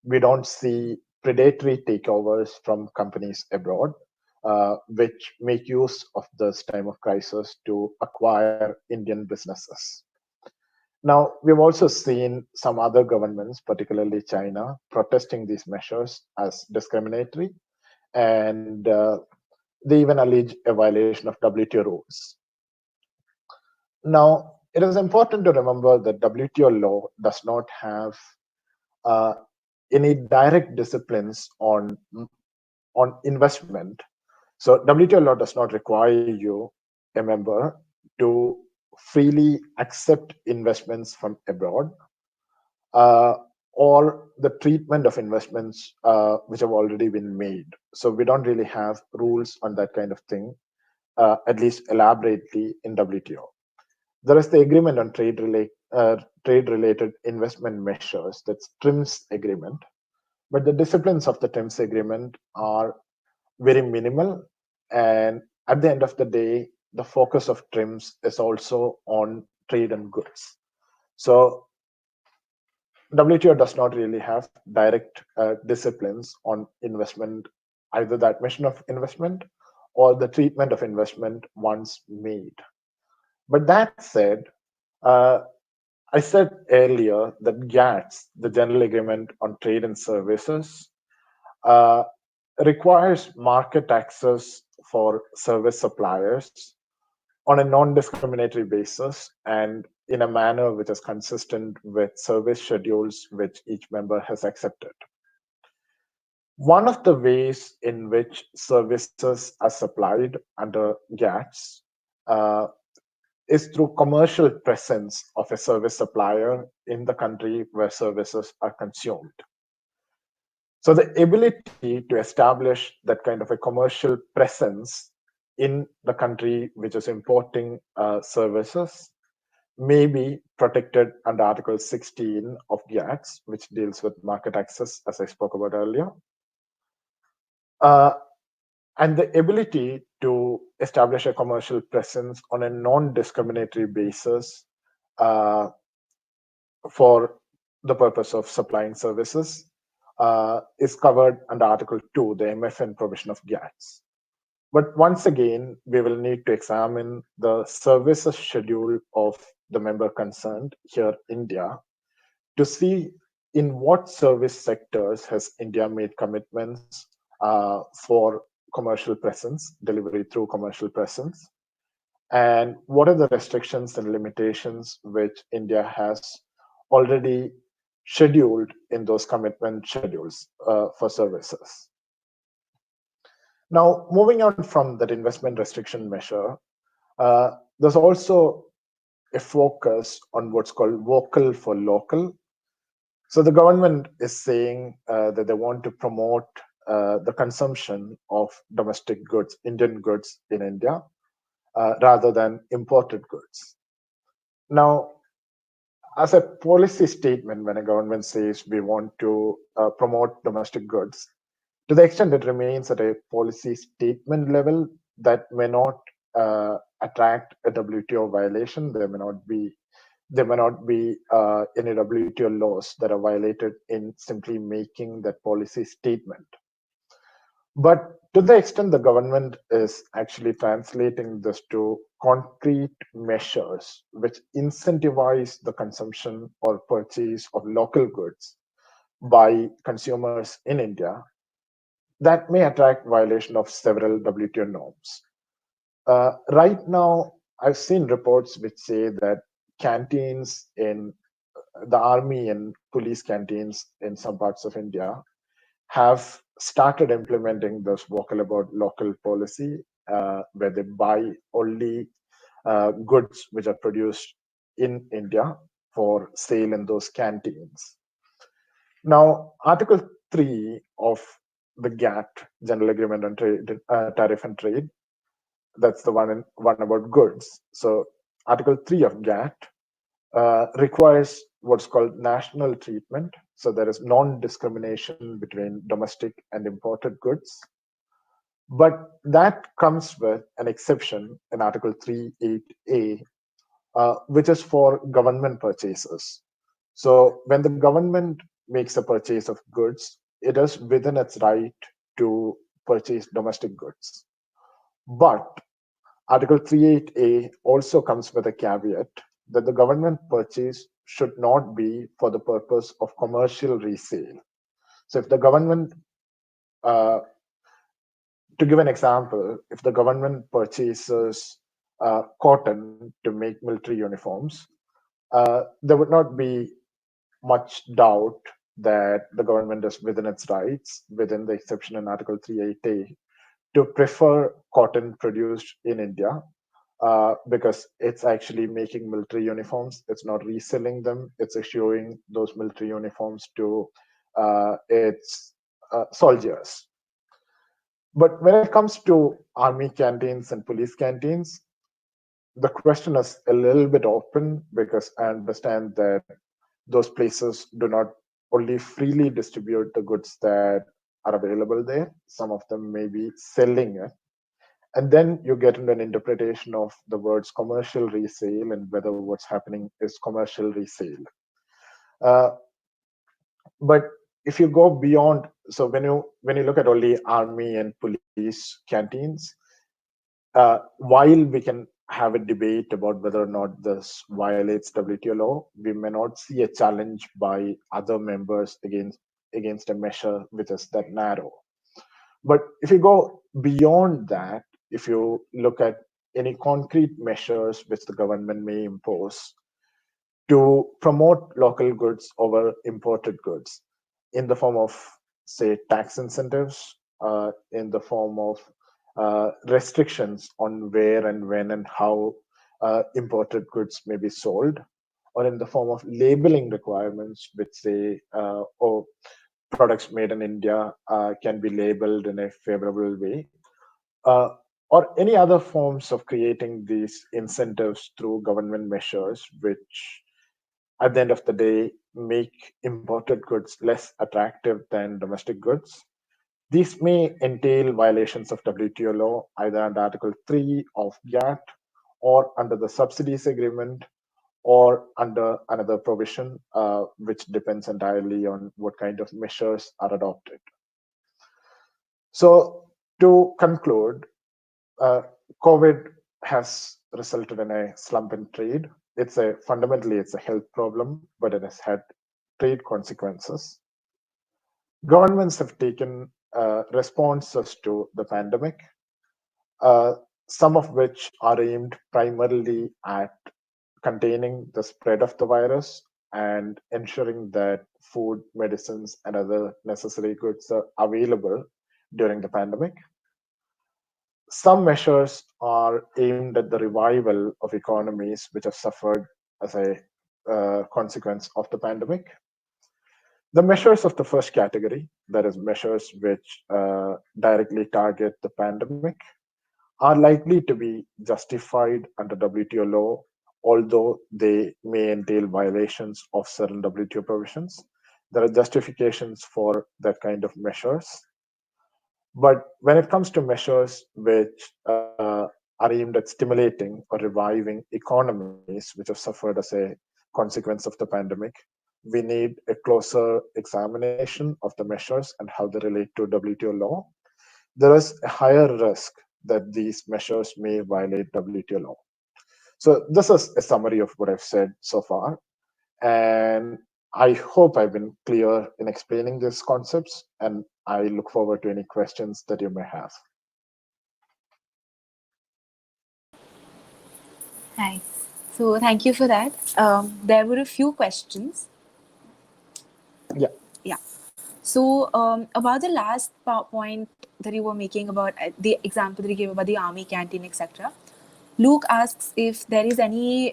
C: we don't see predatory takeovers from companies abroad, which make use of this time of crisis to acquire Indian businesses. Now, we've also seen some other governments, particularly China, protesting these measures as discriminatory, and they even allege a violation of WTO rules. Now, it is important to remember that WTO law does not have any direct disciplines on investment. So WTO law does not require you, a member, to freely accept investments from abroad, or the treatment of investments which have already been made. So we don't really have rules on that kind of thing, at least elaborately in WTO. There is the agreement on trade-related investment measures, that's TRIMS agreement, but the disciplines of the TRIMS agreement are very minimal, and at the end of the day, the focus of TRIMS is also on trade and goods. So WTO does not really have direct disciplines on investment, either the admission of investment or the treatment of investment once made. But that said, I said earlier that GATS, the General Agreement on Trade and Services, requires market access for service suppliers on a non-discriminatory basis and in a manner which is consistent with service schedules which each member has accepted. One of the ways in which services are supplied under GATS is through commercial presence of a service supplier in the country where services are consumed. So the ability to establish that kind of a commercial presence in the country which is importing services may be protected under Article 16 of GATS, which deals with market access, as I spoke about earlier. And the ability to establish a commercial presence on a non-discriminatory basis for the purpose of supplying services is covered under Article 2, the MFN provision of GATS. But once again, we will need to examine the services schedule of the member concerned, here India, to see in what service sectors has India made commitments for commercial presence, delivery through commercial presence, and what are the restrictions and limitations which India has already scheduled in those commitment schedules for services. Now, moving on from that investment restriction measure, there's also a focus on what's called vocal for local. So the government is saying that they want to promote the consumption of domestic goods, Indian goods in India, rather than imported goods. Now, as a policy statement, when a government says we want to promote domestic goods, to the extent it remains at a policy statement level, that may not attract a WTO violation. There may not be any WTO laws that are violated in simply making that policy statement. But to the extent the government is actually translating this to concrete measures which incentivize the consumption or purchase of local goods by consumers in India, that may attract violation of several WTO norms. Right now, I've seen reports which say that canteens in the army and police canteens in some parts of India have started implementing this vocal about local policy, where they buy only goods which are produced in India for sale in those canteens. Now, Article 3 of the GATT, General Agreement on Trade, Tariff and Trade, that's the one about goods. So Article 3 of GATT requires what's called national treatment. So there is non-discrimination between domestic and imported goods. But that comes with an exception in Article 3.8a, which is for government purchases. So when the government makes a purchase of goods, it is within its right to purchase domestic goods. But Article 3.8a also comes with a caveat that the government purchase should not be for the purpose of commercial resale. So if the government, to give an example, if the government purchases cotton to make military uniforms, there would not be much doubt that the government is within its rights, within the exception in Article 3.8a, to prefer cotton produced in India, because it's actually making military uniforms. It's not reselling them. It's issuing those military uniforms to its soldiers. But when it comes to army canteens and police canteens, the question is a little bit open, because I understand that those places do not only freely distribute the goods that are available there. Some of them may be selling it. And then you get into an interpretation of the words commercial resale and whether what's happening is commercial resale. But if you go beyond, so when you look at only army and police canteens, while we can have a debate about whether or not this violates WTO law, we may not see a challenge by other members against a measure which is that narrow. But if you go beyond that, if you look at any concrete measures which the government may impose to promote local goods over imported goods in the form of, say, tax incentives, in the form of restrictions on where and when and how imported goods may be sold, or in the form of labeling requirements, which say, oh, products made in India can be labeled in a favorable way, or any other forms of creating these incentives through government measures, which at the end of the day make imported goods less attractive than domestic goods. These may entail violations of WTO law, either under Article 3 of GATT or under the Subsidies Agreement or under another provision, which depends entirely on what kind of measures are adopted. So to conclude, COVID has resulted in a slump in trade. Fundamentally, it's a health problem, but it has had trade consequences. Governments have taken responses to the pandemic, some of which are aimed primarily at containing the spread of the virus and ensuring that food, medicines, and other necessary goods are available during the pandemic. Some measures are aimed at the revival of economies which have suffered as a consequence of the pandemic. The measures of the first category, that is, measures which directly target the pandemic, are likely to be justified under WTO law, although they may entail violations of certain WTO provisions. There are justifications for that kind of measures. But when it comes to measures which are aimed at stimulating or reviving economies which have suffered as a consequence of the pandemic, we need a closer examination of the measures and how they relate to WTO law. There is a higher risk that these measures may violate WTO law. So this is a summary of what I've said so far. And I hope I've been clear in explaining these concepts, and I look forward to any questions that you may have.
B: Hi. So thank you for that. There were a few questions.
C: Yeah.
B: Yeah. So about the last point that you were making about the example that you gave about the army canteen, etc. Luke asks if there is any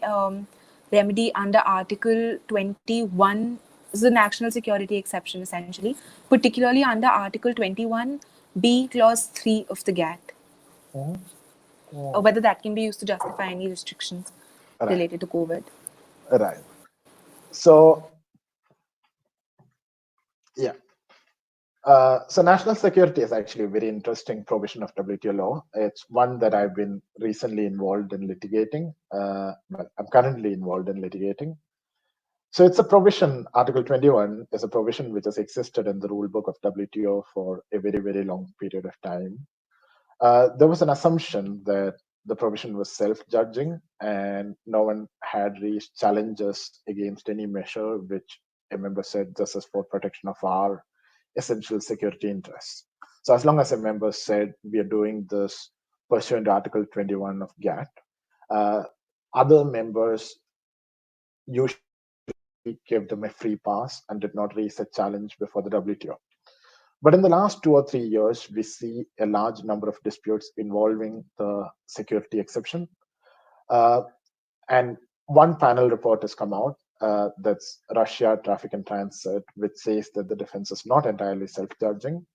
B: remedy under Article 21, the national security exception essentially, particularly under Article 21B, Clause 3 of the GATT, or whether that can be used to justify any restrictions related to COVID.
C: Right. So, yeah. So national security is actually a very interesting provision of WTO law. It's one that I've been recently involved in litigating. Well, I'm currently involved in litigating. So it's a provision, Article 21 is a provision which has existed in the rule book of WTO for a very, very long period of time. There was an assumption that the provision was self-judging and no one had raised challenges against any measure which a member said this is for protection of our essential security interests. So as long as a member said we are doing this pursuant to Article 21 of GATT, other members usually gave them a free pass and did not raise a challenge before the WTO. But in the last 2 or 3 years, we see a large number of disputes involving the security exception. And one panel report has come out, that's Russia, Traffic and Transit, which says that the defense is not entirely self-judging.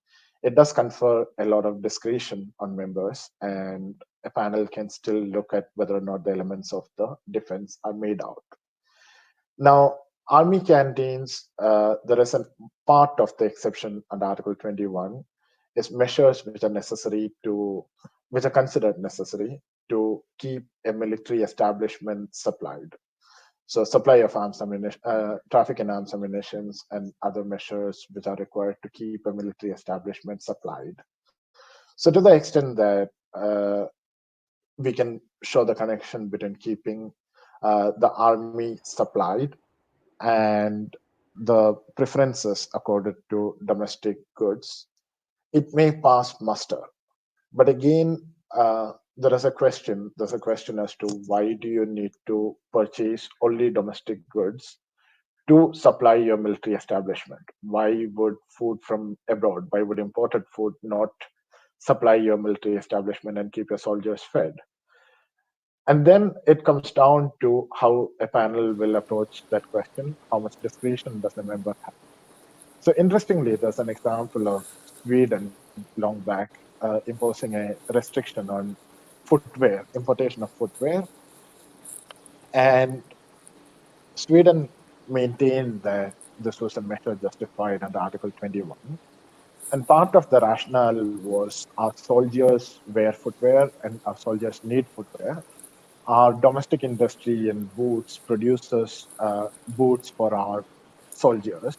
C: It does confer a lot of discretion on members, and a panel can still look at whether or not the elements of the defense are made out. Now, army canteens, there is a part of the exception under Article 21 is measures which are necessary to, which are considered necessary to keep a military establishment supplied. So supply of arms ammunition, traffic in arms ammunitions, and other measures which are required to keep a military establishment supplied. So to the extent that we can show the connection between keeping the army supplied and the preferences accorded to domestic goods, it may pass muster. But again, there's a question as to why do you need to purchase only domestic goods to supply your military establishment? Why would food from abroad, why would imported food not supply your military establishment and keep your soldiers fed? And then it comes down to how a panel will approach that question: how much discretion does a member have? So interestingly, there's an example of Sweden long back imposing a restriction on footwear, importation of footwear. And Sweden maintained that this was a measure justified under Article 21. And part of the rationale was our soldiers wear footwear and our soldiers need footwear. Our domestic industry in boots produces boots for our soldiers.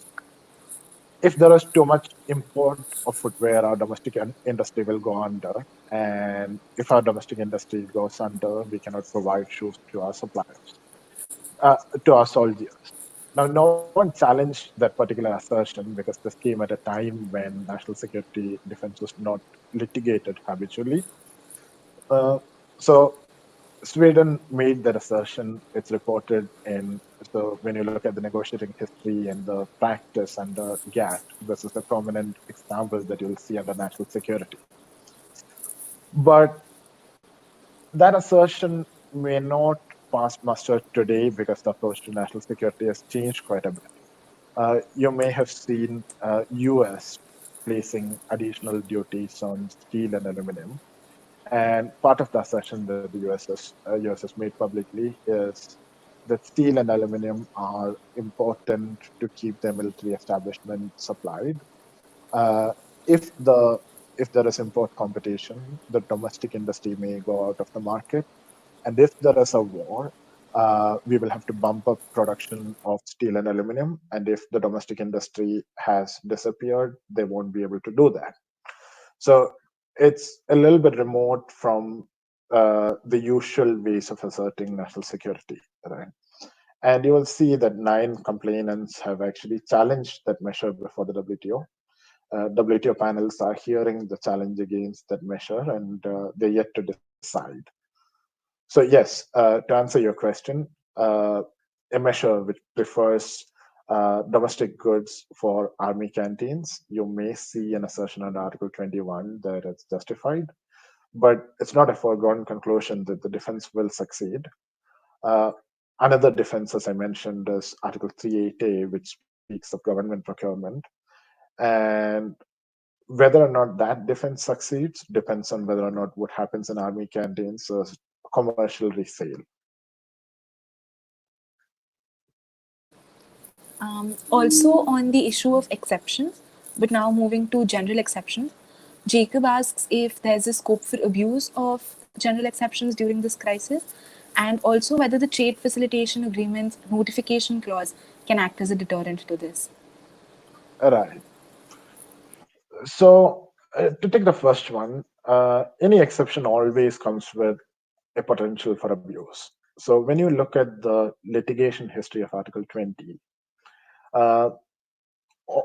C: If there is too much import of footwear, our domestic industry will go under. And if our domestic industry goes under, we cannot provide shoes to our suppliers, to our soldiers. Now, no one challenged that particular assertion because this came at a time when national security defense was not litigated habitually. So Sweden made that assertion. It's reported in, so when you look at the negotiating history and the practice under GATT, this is the prominent examples that you'll see under national security. But that assertion may not pass muster today because the approach to national security has changed quite a bit. You may have seen US placing additional duties on steel and aluminum. And part of the assertion that the US has made publicly is that steel and aluminum are important to keep their military establishment supplied. Uh, if the if there is import competition, the domestic industry may go out of the market. And if there is a war, we will have to bump up production of steel and aluminum. And if the domestic industry has disappeared, they won't be able to do that. So it's a little bit remote from the usual ways of asserting national security, right? And you will see that 9 complainants have actually challenged that measure before the WTO. WTO panels are hearing the challenge against that measure, and they're yet to decide. So yes, to answer your question, a measure which prefers domestic goods for army canteens, you may see an assertion under Article 21 that it's justified, but it's not a foregone conclusion that the defense will succeed. Uh, Another defense, as I mentioned, is Article 38A, which speaks of government procurement. And whether or not that defense succeeds depends on whether or not what happens in army canteens is commercial resale.
B: Also on the issue of exceptions, but now moving to general exceptions, Jacob asks if there's a scope for abuse of general exceptions during this crisis, and also whether the trade facilitation agreement's notification clause can act as a deterrent to this.
C: Right. So to take the first one, any exception always comes with a potential for abuse. So when you look at the litigation history of Article 20, uh,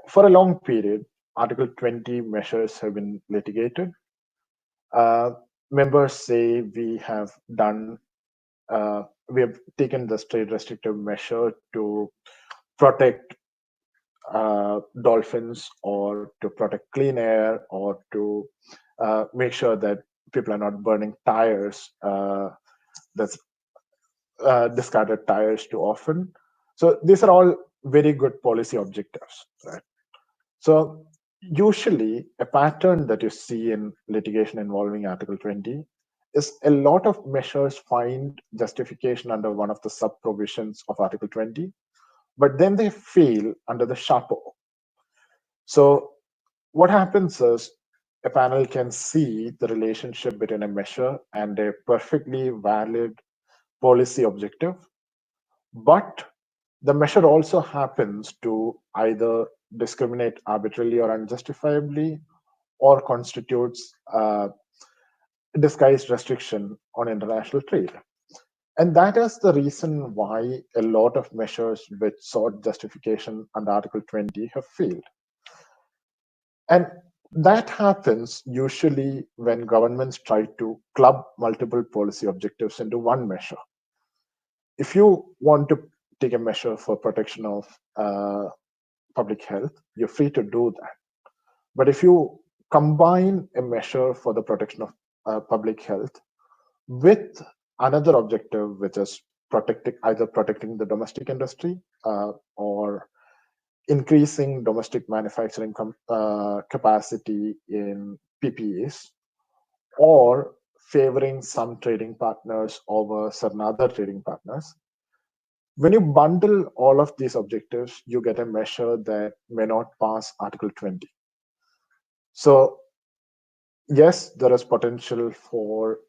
C: for a long period, Article 20 measures have been litigated. Uh, Members say we have taken this trade restrictive measure to protect dolphins or to protect clean air or to make sure that people are not burning tires, that's discarded tires too often. So these are all very good policy objectives, right? So usually a pattern that you see in litigation involving Article 20 is a lot of measures find justification under one of the sub provisions of Article 20, but then they fail under the chapeau. So what happens is a panel can see the relationship between a measure and a perfectly valid policy objective, but the measure also happens to either discriminate arbitrarily or unjustifiably or constitutes disguised restriction on international trade. And that is the reason why a lot of measures which sought justification under Article 20 have failed. And that happens usually when governments try to club multiple policy objectives into one measure. If you want to take a measure for protection of public health, you're free to do that. But if you combine a measure for the protection of public health with another objective, which is either protecting the domestic industry or increasing domestic manufacturing capacity in PPEs, or favoring some trading partners over certain other trading partners. When you bundle all of these objectives, you get a measure that may not pass Article 20. So yes, there is potential for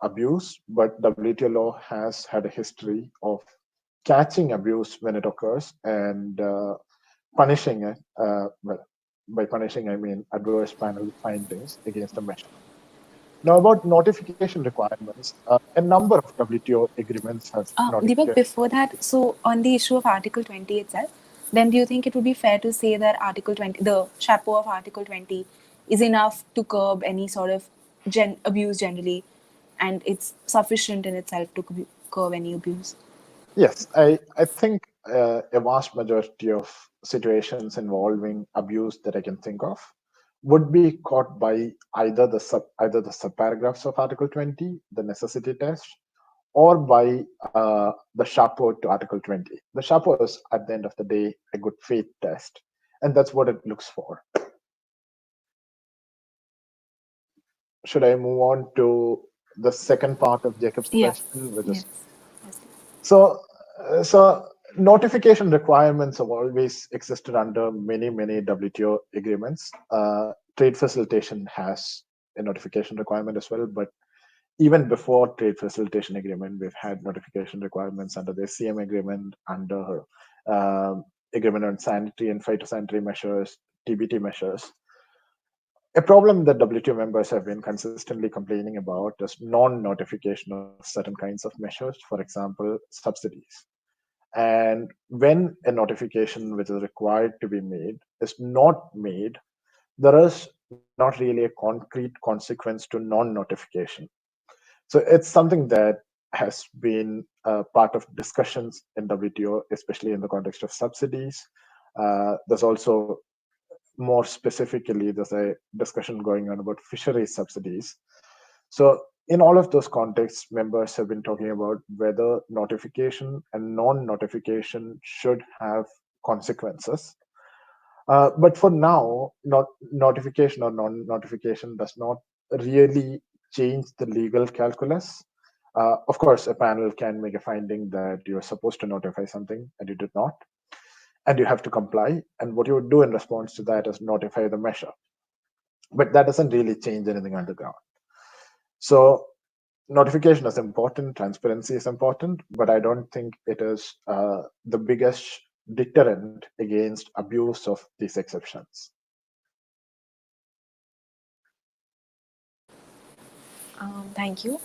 C: abuse, but WTO law has had a history of catching abuse when it occurs and punishing it. Well, by punishing, I mean adverse panel findings against the measure. Now, about notification requirements, a number of WTO agreements have
B: Deepak,
C: notification.
B: before that, so on the issue of Article 20 itself, then do you think it would be fair to say that Article 20, the chapeau of Article 20, is enough to curb any sort of abuse generally, and it's sufficient in itself to curb any abuse?
C: Yes, I think a vast majority of situations involving abuse that I can think of would be caught by either the subparagraphs of Article 20, the necessity test, or by the chapeau to Article 20. The chapeau is, at the end of the day, a good faith test, and that's what it looks for. Should I move on to the second part of Jacob's question, which is so notification requirements have always existed under many WTO agreements. Trade facilitation has a notification requirement as well, but even before trade facilitation agreement, we've had notification requirements under the CM agreement, under agreement on sanitary and phytosanitary measures, TBT measures. A problem that WTO members have been consistently complaining about is non-notification of certain kinds of measures, for example, subsidies. And when a notification which is required to be made is not made, there is not really a concrete consequence to non-notification. So it's something that has been part of discussions in WTO, especially in the context of subsidies. There's also, more specifically, there's a discussion going on about fisheries subsidies. So in all of those contexts, members have been talking about whether notification and non-notification should have consequences. But for now, notification or non-notification does not really change the legal calculus. Of course, a panel can make a finding that you're supposed to notify something and you did not, and you have to comply. And what you would do in response to that is notify the measure. But that doesn't really change anything on the ground. So notification is important, transparency is important, but I don't think it is the biggest deterrent against abuse of these exceptions.
B: Thank you.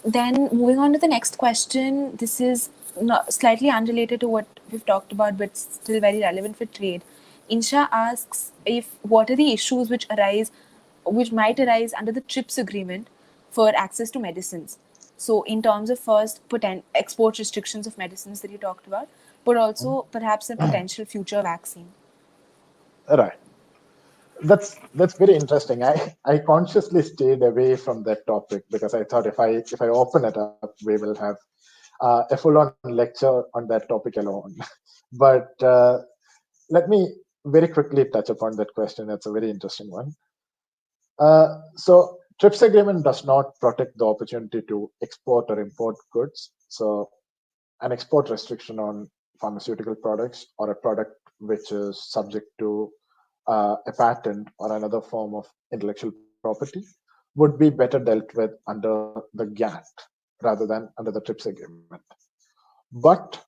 B: Then moving on to the next question. This is slightly unrelated to what we've talked about, but still very relevant for trade. Insha asks what are the issues which might arise under the TRIPS agreement for access to medicines. So in terms of first export restrictions of medicines that you talked about, but also perhaps a potential future vaccine.
C: Right. That's very interesting. I consciously stayed away from that topic because I thought if I open it up, we will have a full-on lecture on that topic alone. But let me very quickly touch upon that question. It's a very interesting one. So TRIPS agreement does not protect the opportunity to export or import goods. So an export restriction on pharmaceutical products or a product which is subject to a patent or another form of intellectual property would be better dealt with under the GATT rather than under the TRIPS agreement. But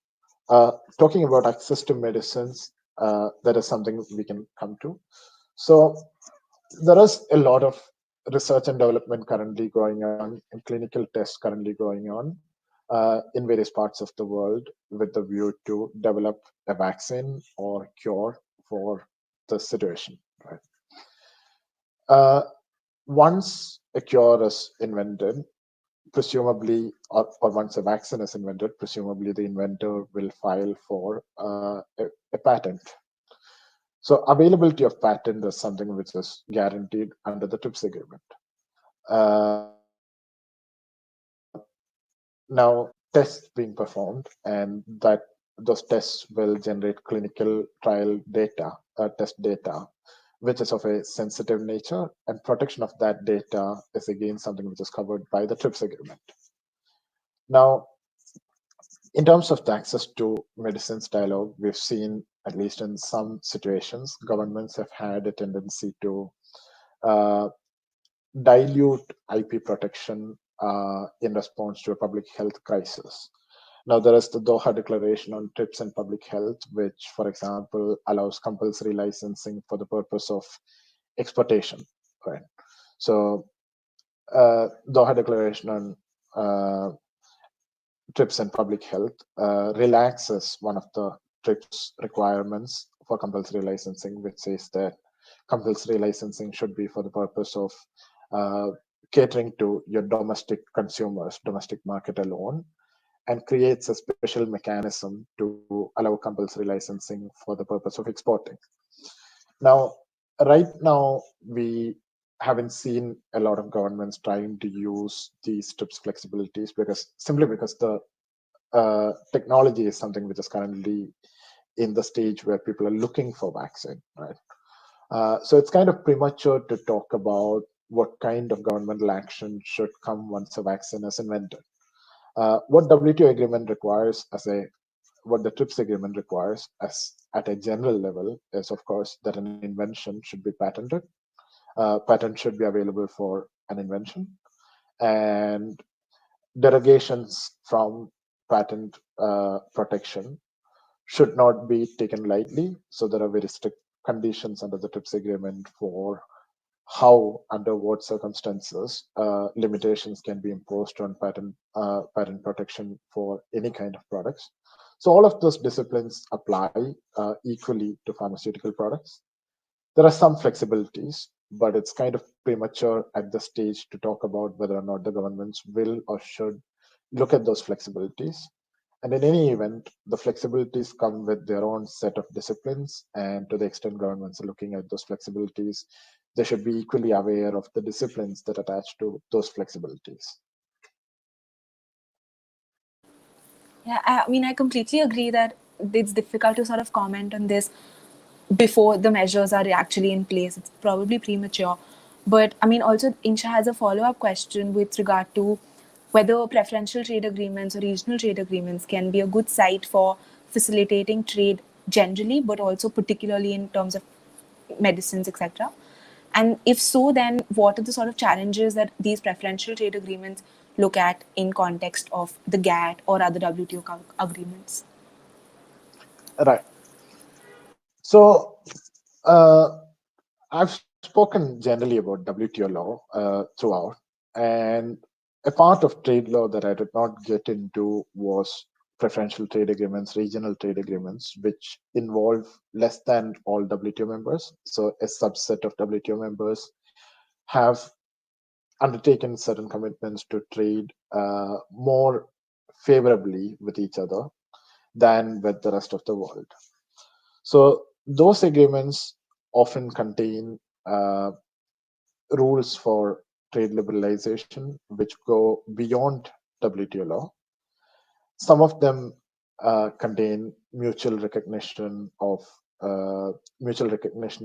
C: talking about access to medicines, that is something we can come to. So there is a lot of research and development currently going on, and clinical tests currently going on in various parts of the world with the view to develop a vaccine or cure for the situation. Right? Once a cure is invented, presumably, or once a vaccine is invented, presumably the inventor will file for a patent. So availability of patent is something which is guaranteed under the TRIPS agreement. now tests being performed, and that those tests will generate clinical trial data, test data, which is of a sensitive nature, and protection of that data is again something which is covered by the TRIPS agreement. Now, in terms of the access to medicines dialogue, we've seen, at least in some situations, governments have had a tendency to dilute IP protection in response to a public health crisis. Now, there is the Doha Declaration on TRIPS and Public Health, which, for example, allows compulsory licensing for the purpose of exportation. Right. So, Doha Declaration on TRIPS and Public Health relaxes one of the TRIPS requirements for compulsory licensing, which says that compulsory licensing should be for the purpose of catering to your domestic consumers, domestic market alone, and creates a special mechanism to allow compulsory licensing for the purpose of exporting. Now, right now, we haven't seen a lot of governments trying to use these TRIPS flexibilities simply because the technology is something which is currently in the stage where people are looking for vaccine, right? So it's kind of premature to talk about what kind of governmental action should come once a vaccine is invented. What WTO agreement requires what the TRIPS agreement requires as at a general level is, of course, that an invention should be patented. Patent should be available for an invention, and derogations from patent protection should not be taken lightly. So there are very strict conditions under the TRIPS agreement for how, under what circumstances, limitations can be imposed on patent protection for any kind of products. So all of those disciplines apply equally to pharmaceutical products. There are some flexibilities, but it's kind of premature at this stage to talk about whether or not the governments will or should look at those flexibilities. And in any event, the flexibilities come with their own set of disciplines, and to the extent governments are looking at those flexibilities, they should be equally aware of the disciplines that attach to those flexibilities.
B: Yeah, I mean, I completely agree that it's difficult to sort of comment on this before the measures are actually in place. It's probably premature. But I mean, also, Insha has a follow up question with regard to whether preferential trade agreements or regional trade agreements can be a good site for facilitating trade generally, but also particularly in terms of medicines, etc. And if so, then what are the sort of challenges that these preferential trade agreements look at in context of the GATT or other WTO agreements?
C: Right. So I've spoken generally about WTO law throughout, and a part of trade law that I did not get into was preferential trade agreements, regional trade agreements, which involve less than all WTO members. So a subset of WTO members have undertaken certain commitments to trade more favorably with each other than with the rest of the world. So those agreements often contain rules for trade liberalization which go beyond WTO law. Some of them contain mutual recognition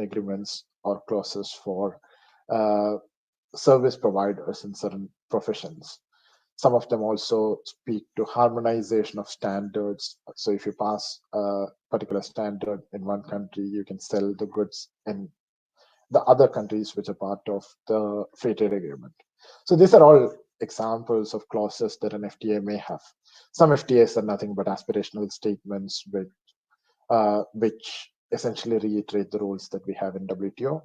C: agreements or clauses for service providers in certain professions. Some of them also speak to harmonization of standards. So if you pass a particular standard in one country, you can sell the goods in the other countries which are part of the free trade agreement. So these are all examples of clauses that an FTA may have. Some FTAs are nothing but aspirational statements which essentially reiterate the rules that we have in WTO.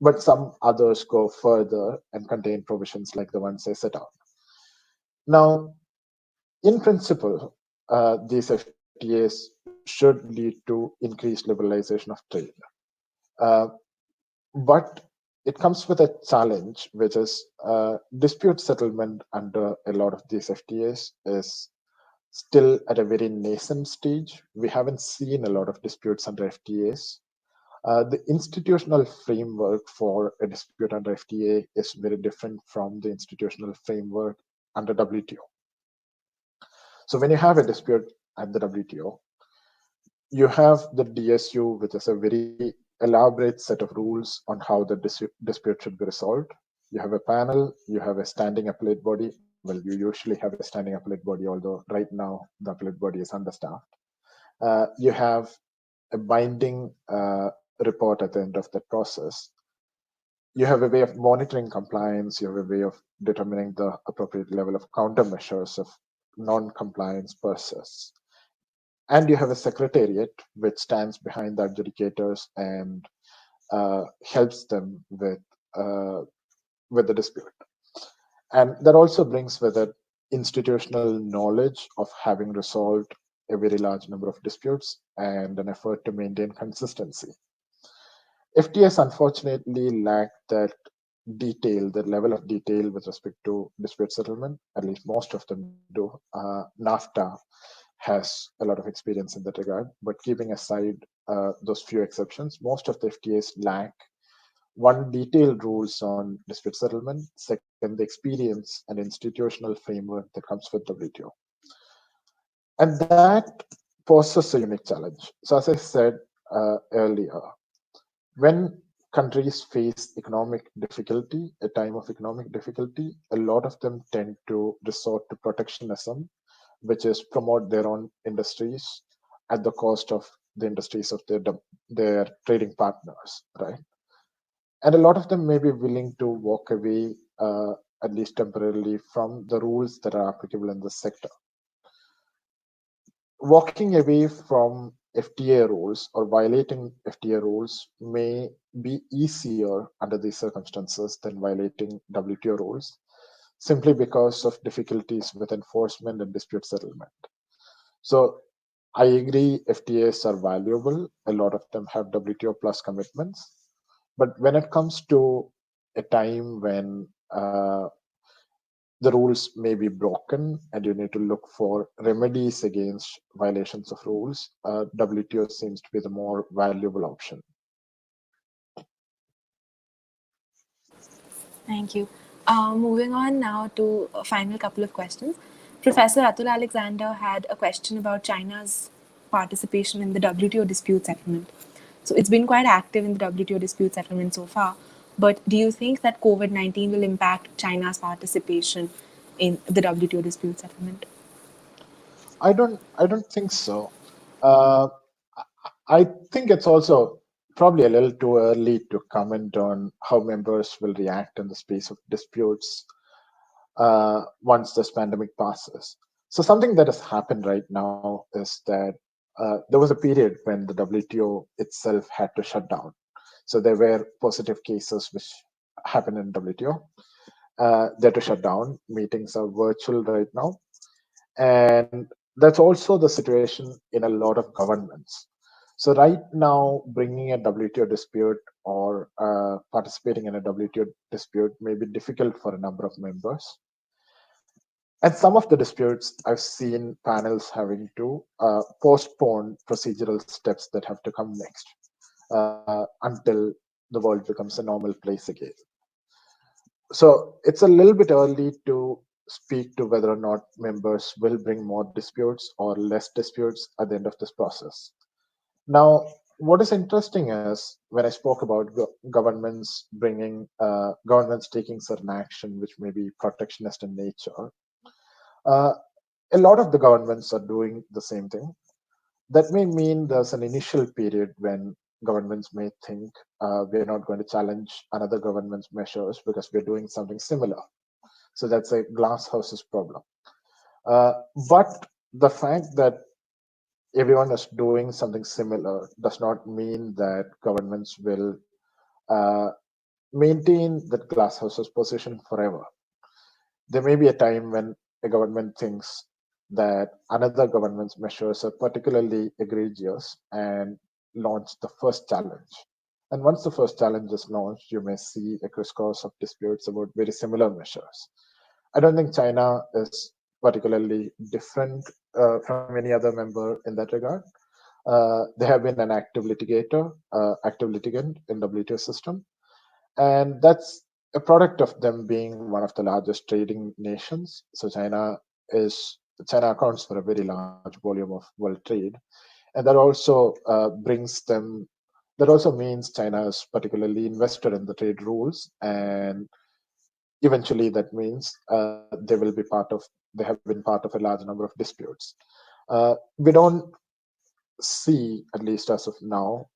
C: But some others go further and contain provisions like the ones I set out. Now, in principle, these FTAs should lead to increased liberalization of trade. But it comes with a challenge, which is dispute settlement under a lot of these FTAs is still at a very nascent stage. We haven't seen a lot of disputes under FTAs. The institutional framework for a dispute under FTA is very different from the institutional framework under WTO. So when you have a dispute at the WTO, you have the DSU, which is a very elaborate set of rules on how the dispute should be resolved. You have a panel, you have a standing appellate body. Well, you usually have a standing appellate body, although right now the appellate body is understaffed. You have a binding report at the end of that process. You have a way of monitoring compliance. You have a way of determining the appropriate level of countermeasures of non-compliance process. And you have a secretariat which stands behind the adjudicators and helps them with the dispute. And that also brings with it institutional knowledge of having resolved a very large number of disputes and an effort to maintain consistency. FTS unfortunately lack that detail, the level of detail with respect to dispute settlement. At least most of them do. NAFTA has a lot of experience in that regard, but keeping aside those few exceptions, most of the FTAs lack one, detailed rules on dispute settlement; second, the experience and institutional framework that comes with WTO. And that poses a unique challenge. So as I said earlier, when countries face economic difficulty, a time of economic difficulty, a lot of them tend to resort to protectionism, which is promote their own industries at the cost of the industries of their trading partners, right? And a lot of them may be willing to walk away, at least temporarily, from the rules that are applicable in the sector. Walking away from FTA rules or violating FTA rules may be easier under these circumstances than violating WTO rules, simply because of difficulties with enforcement and dispute settlement. So I agree FTAs are valuable. A lot of them have WTO plus commitments. But when it comes to a time when the rules may be broken and you need to look for remedies against violations of rules, WTO seems to be the more valuable option.
B: Thank you. Moving on now to a final couple of questions. Professor Atul Alexander had a question about China's participation in the WTO dispute settlement. So it's been quite active in the WTO dispute settlement so far. But do you think that COVID-19 will impact China's participation in the WTO dispute settlement?
C: I don't think so. Uh, I think it's also probably a little too early to comment on how members will react in the space of disputes once this pandemic passes. So something that has happened right now is that there was a period when the WTO itself had to shut down. So there were positive cases which happened in WTO. They had to shut down. Meetings are virtual right now. And that's also the situation in a lot of governments. So right now, bringing a WTO dispute or participating in a WTO dispute may be difficult for a number of members. And some of the disputes, I've seen panels having to postpone procedural steps that have to come next until the world becomes a normal place again. So it's a little bit early to speak to whether or not members will bring more disputes or less disputes at the end of this process. Now, what is interesting is when I spoke about governments governments taking certain action which may be protectionist in nature, uh, a lot of the governments are doing the same thing. That may mean there's an initial period when governments may think we're not going to challenge another government's measures because we're doing something similar. So that's a glass houses problem. But the fact that everyone is doing something similar does not mean that governments will uh, maintain that glass houses position forever. There may be a time when a government thinks that another government's measures are particularly egregious and launch the first challenge. And once the first challenge is launched, you may see a crisscross of disputes about very similar measures. I don't think China is particularly different from any other member in that regard. They have been an active active litigant in WTO system, and that's a product of them being one of the largest trading nations. So China is China accounts for a very large volume of world trade, and that also that also means China is particularly invested in the trade rules, and eventually that means they have been part of a large number of disputes. We don't see, at least as of now,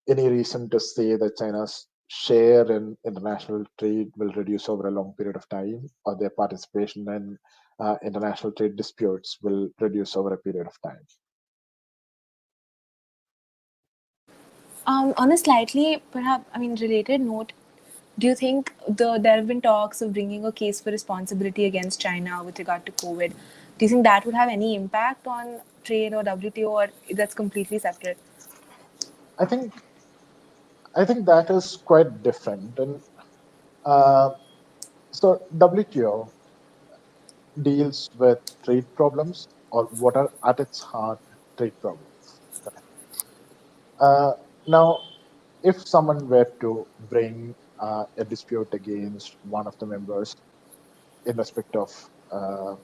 C: any reason to say that China's share in international trade will reduce over a long period of time, or their participation in international trade disputes will reduce over a period of time.
B: On a slightly, perhaps, related note, do you think there have been talks of bringing a case for responsibility against China with regard to COVID? Do you think that would have any impact on trade or WTO, or that's completely separate?
C: I think that is quite different, and uh, so WTO deals with trade problems, or what are at its heart trade problems. Correct. Now, if someone were to bring a dispute against one of the members in respect of uh,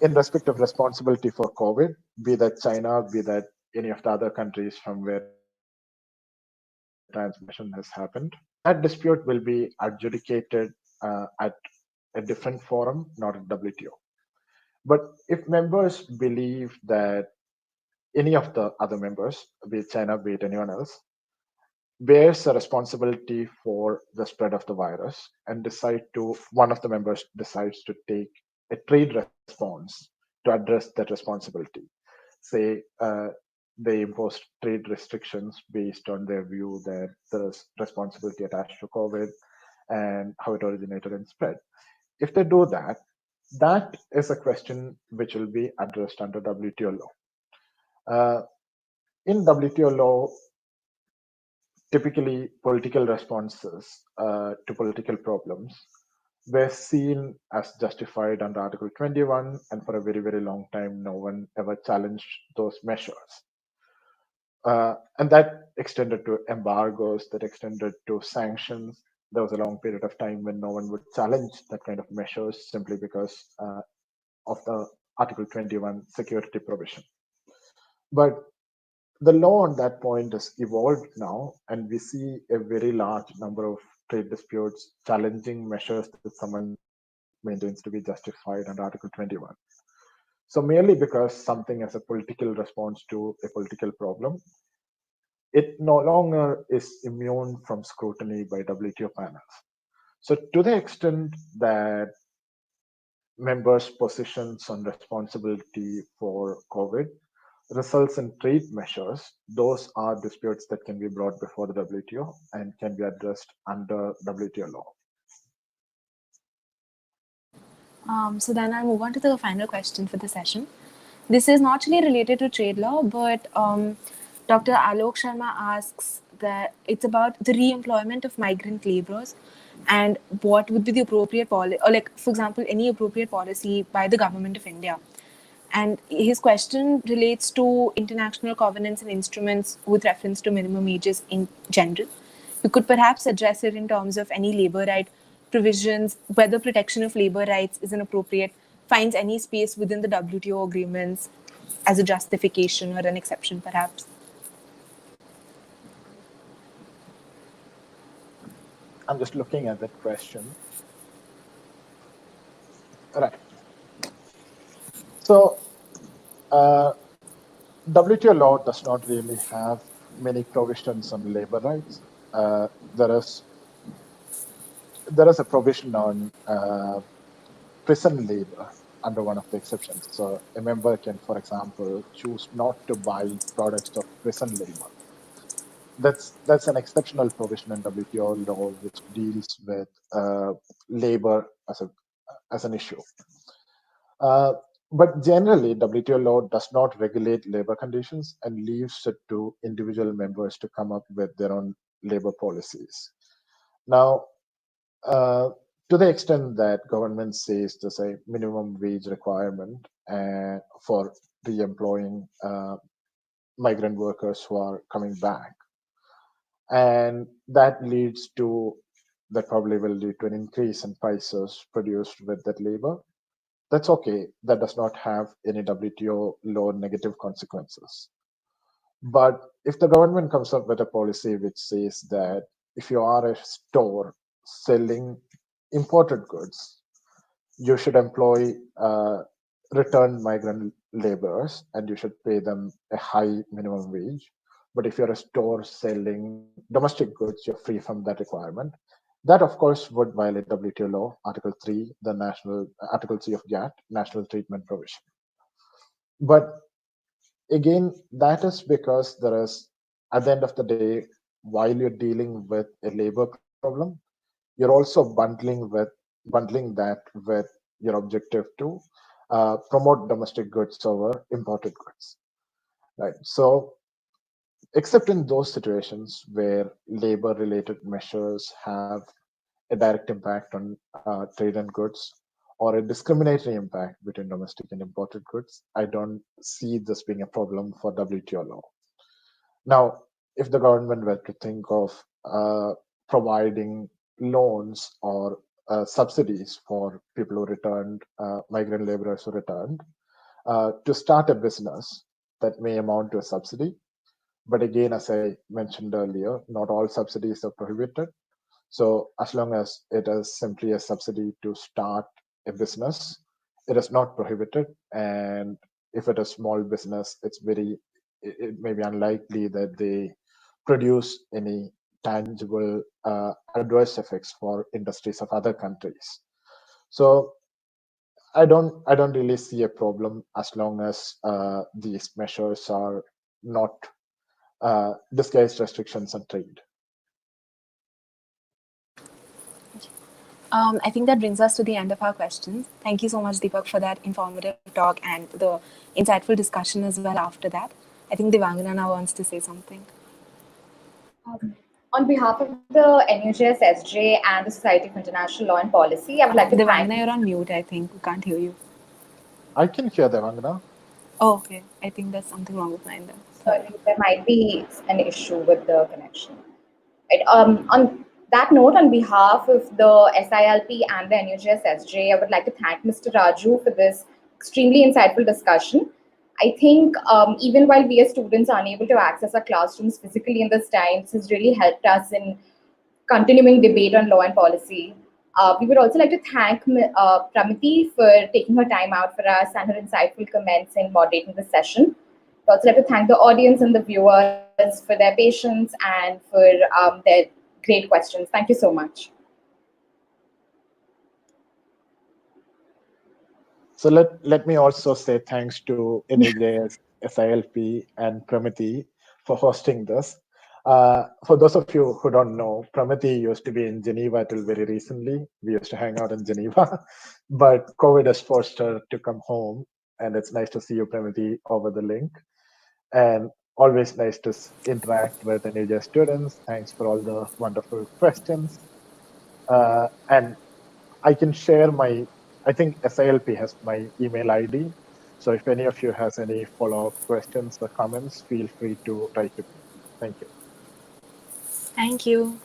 C: responsibility for COVID, be that China, be that any of the other countries from where transmission has happened, that dispute will be adjudicated at a different forum, not at WTO. But if members believe that any of the other members, be it China, be it anyone else, bears a responsibility for the spread of the virus, and one of the members decides to take a trade response to address that responsibility. Say they impose trade restrictions based on their view that there's responsibility attached to COVID and how it originated and spread. If they do that, that is a question which will be addressed under WTO law. In WTO law, typically political responses to political problems were seen as justified under Article 21, and for a very, very long time, no one ever challenged those measures. And that extended to embargoes, that extended to sanctions. There was a long period of time when no one would challenge that kind of measures simply because of the Article 21 security provision. But the law on that point has evolved now, and we see a very large number of trade disputes challenging measures that someone maintains to be justified under Article 21. So merely because something has a political response to a political problem, it no longer is immune from scrutiny by WTO panels. So to the extent that members' positions on responsibility for COVID results in trade measures, those are disputes that can be brought before the WTO and can be addressed under WTO law.
B: So then I'll move on to the final question for the session. This is not really related to trade law, but Dr. Alok Sharma asks that it's about the re-employment of migrant laborers and what would be the appropriate policy, or like, for example, any appropriate policy by the government of India. And his question relates to international covenants and instruments with reference to minimum wages in general. You could perhaps address it in terms of any labor right provisions, whether protection of labor rights is inappropriate, finds any space within the WTO agreements as a justification or an exception, perhaps.
C: I'm just looking at that question. Right. So WTO law does not really have many provisions on labor rights. There is a provision on prison labor under one of the exceptions. So a member can, for example, choose not to buy products of prison labor. That's an exceptional provision in WTO law which deals with labor as an issue. But generally, WTO law does not regulate labor conditions and leaves it to individual members to come up with their own labor policies. Now, to the extent that government says there's a minimum wage requirement for re-employing migrant workers who are coming back, and that probably will lead to an increase in prices produced with that labor, that's okay. That does not have any WTO law negative consequences. But if the government comes up with a policy which says that if you are a store selling imported goods, you should employ returned migrant laborers and you should pay them a high minimum wage. But if you're a store selling domestic goods, you're free from that requirement. That, of course, would violate WTO law, Article 3, the national Article 3 of GATT, National Treatment Provision. But again, that is because there is, at the end of the day, while you're dealing with a labor problem, you're also bundling that with your objective to promote domestic goods over imported goods, right? So, except in those situations where labor-related measures have a direct impact on trade and goods or a discriminatory impact between domestic and imported goods, I don't see this being a problem for WTO law. Now, if the government were to think of providing loans or subsidies for people who returned, migrant laborers who returned, to start a business, that may amount to a subsidy. But again, as I mentioned earlier, not all subsidies are prohibited. So as long as it is simply a subsidy to start a business, it is not prohibited. And if it is small business, it may be unlikely that they produce any tangible adverse effects for industries of other countries. So I don't really see a problem as long as these measures are not disguised restrictions on trade.
B: I think that brings us to the end of our questions. Thank you so much, Deepak, for that informative talk and the insightful discussion as well after that. I think Devangana now wants to say something.
A: On behalf of the NUJS SJ and the Society of International Law and Policy, I would like to
B: Devangana,
A: thank.
B: you're on mute, I think. We can't hear you.
C: I can hear Devangana.
B: Oh, okay. I think there's something wrong with mine then.
A: Sorry, there might be an issue with the connection. On that note, on behalf of the SILP and the NUJS SJ, I would like to thank Mr. Raju for this extremely insightful discussion. I think even while we as students are unable to access our classrooms physically in this time, this has really helped us in continuing debate on law and policy. We would also like to thank Pramiti for taking her time out for us and her insightful comments in moderating the session. We'd also like to thank the audience and the viewers for their patience and for their great questions. Thank you so much.
C: So let me also say thanks to NUJS, SILP, and Pramiti for hosting this. For those of you who don't know, Pramiti used to be in Geneva till very recently. We used to hang out in Geneva, but COVID has forced her to come home, and it's nice to see you, Pramiti, over the link. And always nice to interact with NUJS students. Thanks for all the wonderful questions. And I can share I think SILP has my email ID. So if any of you has any follow-up questions or comments, feel free to write to me. Thank you.
B: Thank you.